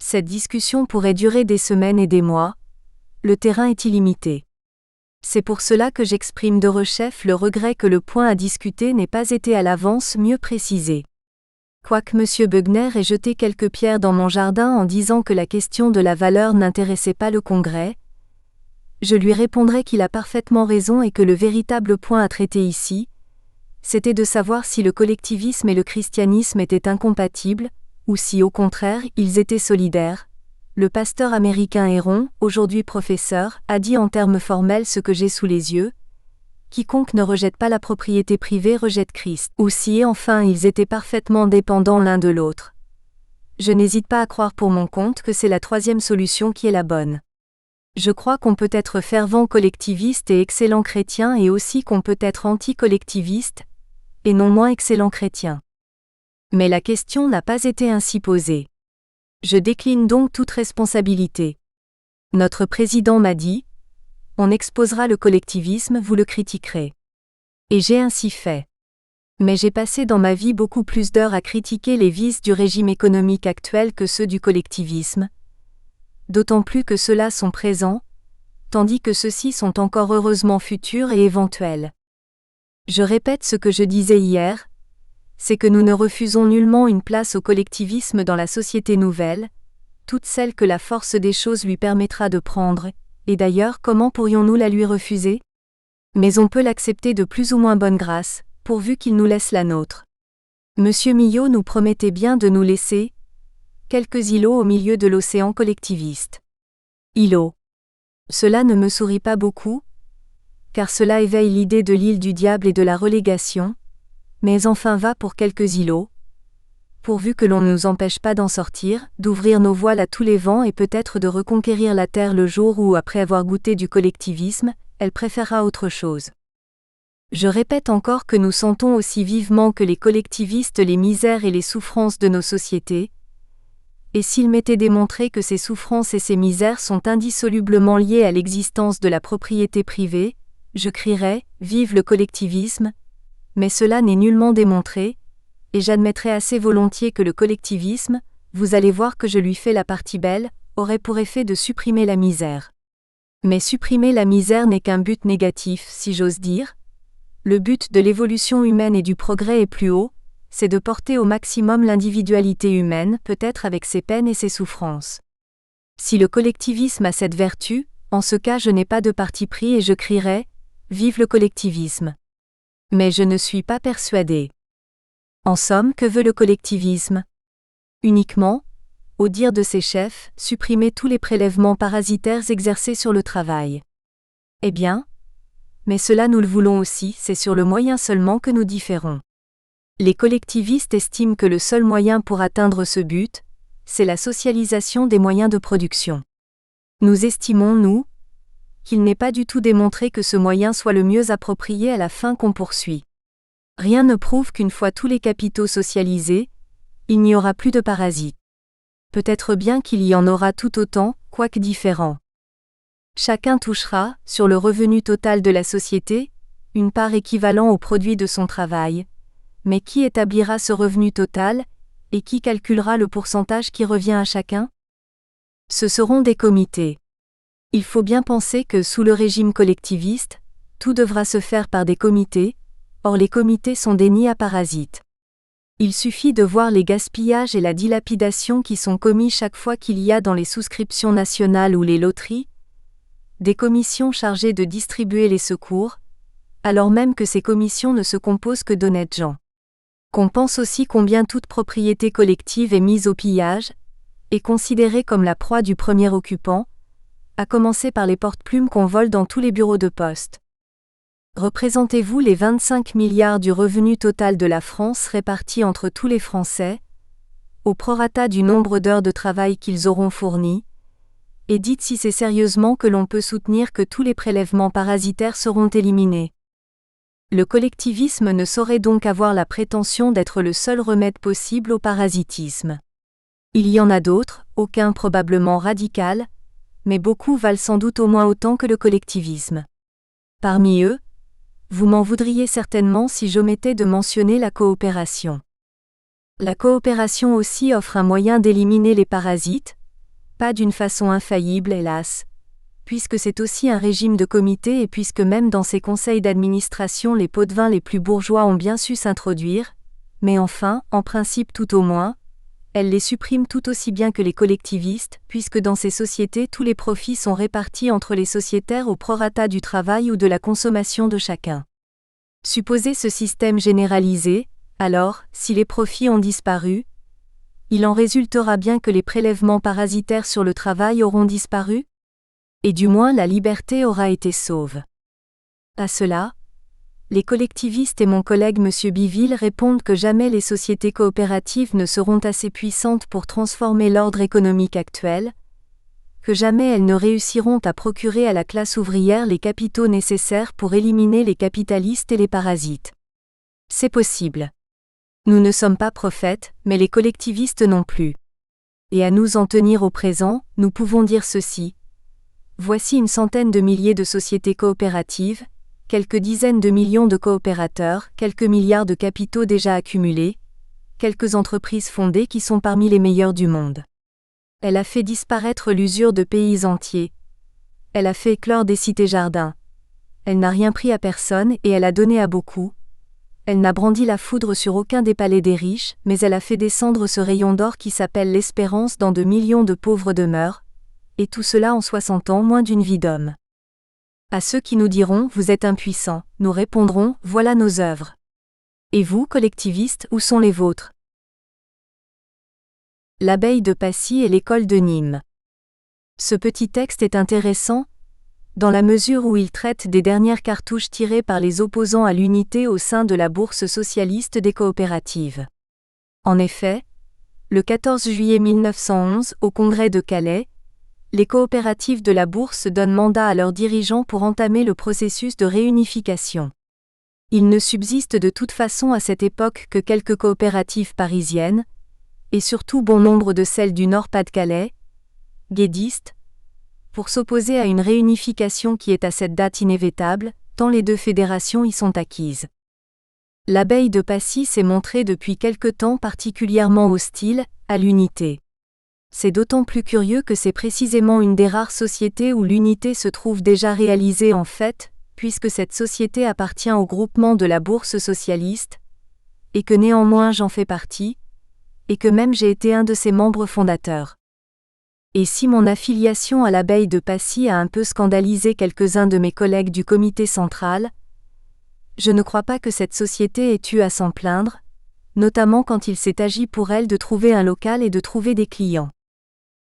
Cette discussion pourrait durer des semaines et des mois. Le terrain est illimité. C'est pour cela que j'exprime de rechef le regret que le point à discuter n'ait pas été à l'avance mieux précisé. Quoique M. Bugner ait jeté quelques pierres dans mon jardin en disant que la question de la valeur n'intéressait pas le Congrès, je lui répondrai qu'il a parfaitement raison et que le véritable point à traiter ici, c'était de savoir si le collectivisme et le christianisme étaient incompatibles, ou si au contraire ils étaient solidaires. Le pasteur américain Héron, aujourd'hui professeur, a dit en termes formels ce que j'ai sous les yeux. Quiconque ne rejette pas la propriété privée rejette Christ. Ou si enfin ils étaient parfaitement dépendants l'un de l'autre. Je n'hésite pas à croire pour mon compte que c'est la troisième solution qui est la bonne. Je crois qu'on peut être fervent collectiviste et excellent chrétien et aussi qu'on peut être anti-collectiviste, et non moins excellent chrétien. Mais la question n'a pas été ainsi posée. Je décline donc toute responsabilité. Notre président m'a dit « On exposera le collectivisme, vous le critiquerez. » Et j'ai ainsi fait. Mais j'ai passé dans ma vie beaucoup plus d'heures à critiquer les vices du régime économique actuel que ceux du collectivisme, d'autant plus que ceux-là sont présents, tandis que ceux-ci sont encore heureusement futurs et éventuels. Je répète ce que je disais hier, c'est que nous ne refusons nullement une place au collectivisme dans la société nouvelle, toute celle que la force des choses lui permettra de prendre, et d'ailleurs comment pourrions-nous la lui refuser ? Mais on peut l'accepter de plus ou moins bonne grâce, pourvu qu'il nous laisse la nôtre. Monsieur Millot nous promettait bien de nous laisser quelques îlots au milieu de l'océan collectiviste. Îlots. Cela ne me sourit pas beaucoup, car cela éveille l'idée de l'île du diable et de la relégation, mais enfin va pour quelques îlots, pourvu que l'on ne nous empêche pas d'en sortir, d'ouvrir nos voiles à tous les vents et peut-être de reconquérir la terre le jour où, après avoir goûté du collectivisme, elle préférera autre chose. Je répète encore que nous sentons aussi vivement que les collectivistes les misères et les souffrances de nos sociétés, et s'il m'était démontré que ces souffrances et ces misères sont indissolublement liées à l'existence de la propriété privée, je crierais « Vive le collectivisme !» mais cela n'est nullement démontré, et j'admettrais assez volontiers que le collectivisme, vous allez voir que je lui fais la partie belle, aurait pour effet de supprimer la misère. Mais supprimer la misère n'est qu'un but négatif, si j'ose dire. Le but de l'évolution humaine et du progrès est plus haut, c'est de porter au maximum l'individualité humaine, peut-être avec ses peines et ses souffrances. Si le collectivisme a cette vertu, en ce cas je n'ai pas de parti pris et je crierai « Vive le collectivisme !» Mais je ne suis pas persuadé. En somme, que veut le collectivisme ? Uniquement, au dire de ses chefs, supprimer tous les prélèvements parasitaires exercés sur le travail. Eh bien, mais cela nous le voulons aussi, c'est sur le moyen seulement que nous différons. Les collectivistes estiment que le seul moyen pour atteindre ce but, c'est la socialisation des moyens de production. Nous estimons, nous, qu'il n'est pas du tout démontré que ce moyen soit le mieux approprié à la fin qu'on poursuit. Rien ne prouve qu'une fois tous les capitaux socialisés, il n'y aura plus de parasites. Peut-être bien qu'il y en aura tout autant, quoique différents. Chacun touchera, sur le revenu total de la société, une part équivalent au produit de son travail. Mais qui établira ce revenu total, et qui calculera le pourcentage qui revient à chacun ? Ce seront des comités. Il faut bien penser que sous le régime collectiviste, tout devra se faire par des comités, or les comités sont des nids à parasites. Il suffit de voir les gaspillages et la dilapidation qui sont commis chaque fois qu'il y a dans les souscriptions nationales ou les loteries, des commissions chargées de distribuer les secours, alors même que ces commissions ne se composent que d'honnêtes gens. Qu'on pense aussi combien toute propriété collective est mise au pillage, et considérée comme la proie du premier occupant, à commencer par les porte-plumes qu'on vole dans tous les bureaux de poste. Représentez-vous les 25 milliards du revenu total de la France répartis entre tous les Français, au prorata du nombre d'heures de travail qu'ils auront fournies, et dites si c'est sérieusement que l'on peut soutenir que tous les prélèvements parasitaires seront éliminés. Le collectivisme ne saurait donc avoir la prétention d'être le seul remède possible au parasitisme. Il y en a d'autres, aucun probablement radical, mais beaucoup valent sans doute au moins autant que le collectivisme. Parmi eux, vous m'en voudriez certainement si j'omettais de mentionner la coopération. La coopération aussi offre un moyen d'éliminer les parasites, pas d'une façon infaillible hélas, puisque c'est aussi un régime de comité et puisque même dans ses conseils d'administration les pots de vin les plus bourgeois ont bien su s'introduire, mais enfin, en principe tout au moins, elle les supprime tout aussi bien que les collectivistes, puisque dans ces sociétés tous les profits sont répartis entre les sociétaires au prorata du travail ou de la consommation de chacun. Supposez ce système généralisé, alors, si les profits ont disparu, il en résultera bien que les prélèvements parasitaires sur le travail auront disparu ? Et du moins la liberté aura été sauve. À cela, les collectivistes et mon collègue M. Biville répondent que jamais les sociétés coopératives ne seront assez puissantes pour transformer l'ordre économique actuel, que jamais elles ne réussiront à procurer à la classe ouvrière les capitaux nécessaires pour éliminer les capitalistes et les parasites. C'est possible. Nous ne sommes pas prophètes, mais les collectivistes non plus. Et à nous en tenir au présent, nous pouvons dire ceci. Voici une centaine de milliers de sociétés coopératives, quelques dizaines de millions de coopérateurs, quelques milliards de capitaux déjà accumulés, quelques entreprises fondées qui sont parmi les meilleures du monde. Elle a fait disparaître l'usure de pays entiers. Elle a fait éclore des cités-jardins. Elle n'a rien pris à personne et elle a donné à beaucoup. Elle n'a brandi la foudre sur aucun des palais des riches, mais elle a fait descendre ce rayon d'or qui s'appelle l'espérance dans de millions de pauvres demeures, et tout cela en 60 ans moins d'une vie d'homme. À ceux qui nous diront « Vous êtes impuissants », nous répondrons « Voilà nos œuvres. Et vous, collectivistes, où sont les vôtres? L'abeille de Passy et l'école de Nîmes. Ce petit texte est intéressant, dans la mesure où il traite des dernières cartouches tirées par les opposants à l'unité au sein de la Bourse socialiste des coopératives. En effet, le 14 juillet 1911, au Congrès de Calais, les coopératives de la Bourse donnent mandat à leurs dirigeants pour entamer le processus de réunification. Il ne subsiste de toute façon à cette époque que quelques coopératives parisiennes, et surtout bon nombre de celles du Nord-Pas-de-Calais, guédistes, pour s'opposer à une réunification qui est à cette date inévitable, tant les deux fédérations y sont acquises. L'abeille de Passy s'est montrée depuis quelque temps particulièrement hostile à l'unité. C'est d'autant plus curieux que c'est précisément une des rares sociétés où l'unité se trouve déjà réalisée en fait, puisque cette société appartient au groupement de la Bourse socialiste, et que néanmoins j'en fais partie, et que même j'ai été un de ses membres fondateurs. Et si mon affiliation à l'abeille de Passy a un peu scandalisé quelques-uns de mes collègues du comité central, je ne crois pas que cette société ait eu à s'en plaindre, notamment quand il s'est agi pour elle de trouver un local et de trouver des clients.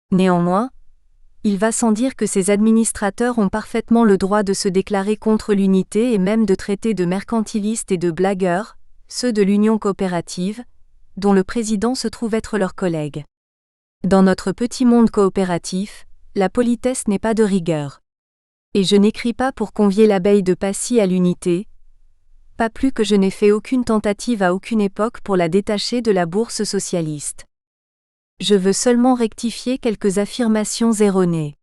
Néanmoins, il va sans dire que ses administrateurs ont parfaitement le droit de se déclarer contre l'unité et même de traiter de mercantilistes et de blagueurs, ceux de l'Union coopérative, dont le président se trouve être leur collègue. Dans notre petit monde coopératif, la politesse n'est pas de rigueur. Et je n'écris pas pour convier l'abeille de Passy à l'unité, pas plus que je n'ai fait aucune tentative à aucune époque pour la détacher de la Bourse socialiste. Je veux seulement rectifier quelques affirmations erronées.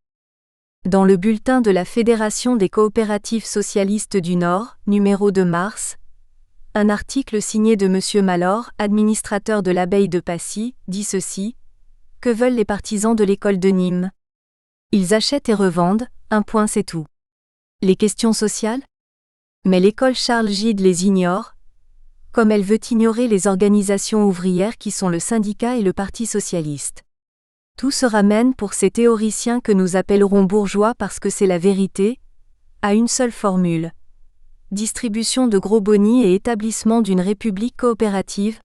Dans le bulletin de la Fédération des coopératives socialistes du Nord, numéro de mars, un article signé de M. Malor, administrateur de l'abeille de Passy, dit ceci: que veulent les partisans de l'école de Nîmes? Ils achètent et revendent, un point c'est tout. Les questions sociales? Mais l'école Charles Gide les ignore, comme elle veut ignorer les organisations ouvrières qui sont le syndicat et le Parti socialiste. Tout se ramène pour ces théoriciens que nous appellerons bourgeois parce que c'est la vérité, à une seule formule: distribution de gros bonis et établissement d'une république coopérative.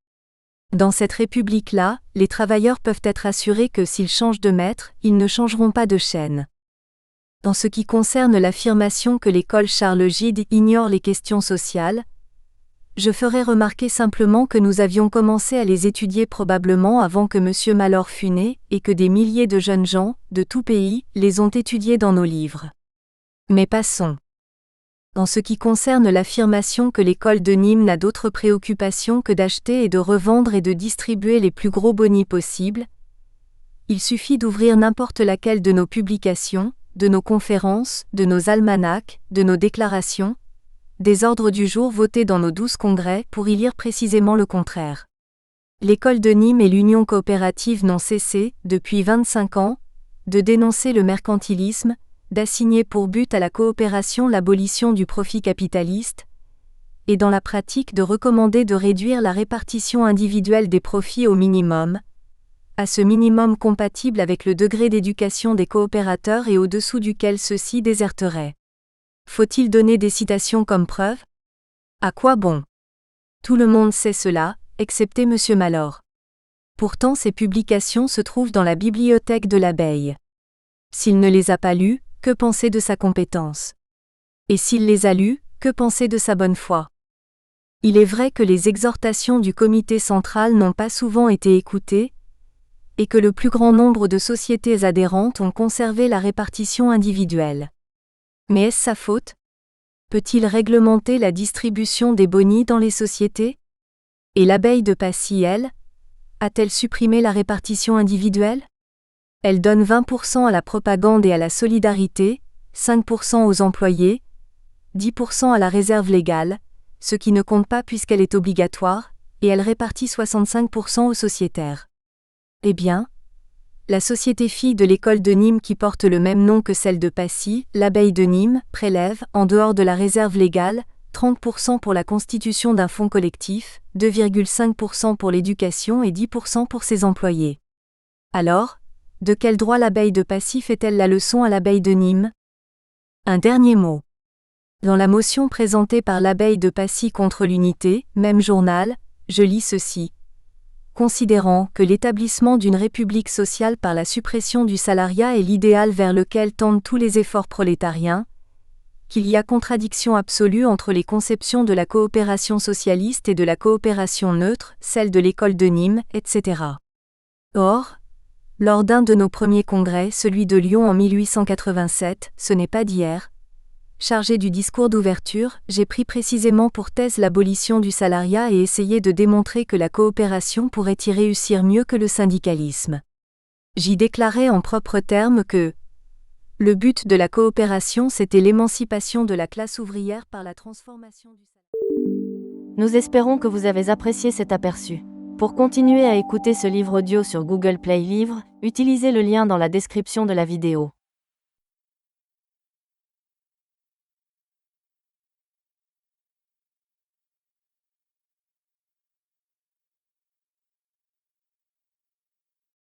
Dans cette république-là, les travailleurs peuvent être assurés que s'ils changent de maître, ils ne changeront pas de chaîne. En ce qui concerne l'affirmation que l'école Charles Gide ignore les questions sociales, je ferai remarquer simplement que nous avions commencé à les étudier probablement avant que M. Malor fût né, et que des milliers de jeunes gens, de tout pays, les ont étudiés dans nos livres. Mais passons. En ce qui concerne l'affirmation que l'école de Nîmes n'a d'autre préoccupation que d'acheter et de revendre et de distribuer les plus gros bonis possibles, il suffit d'ouvrir n'importe laquelle de nos publications, de nos conférences, de nos almanachs, de nos déclarations, des ordres du jour votés dans nos 12 congrès pour y lire précisément le contraire. L'école de Nîmes et l'Union coopérative n'ont cessé, depuis 25 ans, de dénoncer le mercantilisme, d'assigner pour but à la coopération l'abolition du profit capitaliste, et dans la pratique de recommander de réduire la répartition individuelle des profits au minimum, à ce minimum compatible avec le degré d'éducation des coopérateurs et au-dessous duquel ceux-ci déserteraient. Faut-il donner des citations comme preuve? À quoi bon? Tout le monde sait cela, excepté M. Malor. Pourtant ces publications se trouvent dans la bibliothèque de l'abeille. S'il ne les a pas lues, que penser de sa compétence? Et s'il les a lues, que penser de sa bonne foi? Il est vrai que les exhortations du comité central n'ont pas souvent été écoutées, et que le plus grand nombre de sociétés adhérentes ont conservé la répartition individuelle. Mais est-ce sa faute? Peut-il réglementer la distribution des bonis dans les sociétés? Et l'abeille de Passy, elle, a-t-elle supprimé la répartition individuelle? Elle donne 20% à la propagande et à la solidarité, 5% aux employés, 10% à la réserve légale, ce qui ne compte pas puisqu'elle est obligatoire, et elle répartit 65% aux sociétaires. Eh bien, la société fille de l'école de Nîmes qui porte le même nom que celle de Passy, l'abeille de Nîmes, prélève, en dehors de la réserve légale, 30% pour la constitution d'un fonds collectif, 2,5% pour l'éducation et 10% pour ses employés. Alors, de quel droit l'abeille de Passy fait-elle la leçon à l'abeille de Nîmes? Un dernier mot. Dans la motion présentée par l'abeille de Passy contre l'unité, même journal, je lis ceci. Considérant que l'établissement d'une république sociale par la suppression du salariat est l'idéal vers lequel tendent tous les efforts prolétariens, qu'il y a contradiction absolue entre les conceptions de la coopération socialiste et de la coopération neutre, celle de l'école de Nîmes, etc. Or, lors d'un de nos premiers congrès, celui de Lyon en 1887, ce n'est pas d'hier, chargé du discours d'ouverture, j'ai pris précisément pour thèse l'abolition du salariat et essayé de démontrer que la coopération pourrait y réussir mieux que le syndicalisme. J'y déclarais en propres termes que le but de la coopération c'était l'émancipation de la classe ouvrière par la transformation du salariat. Nous espérons que vous avez apprécié cet aperçu. Pour continuer à écouter ce livre audio sur Google Play Livres, utilisez le lien dans la description de la vidéo.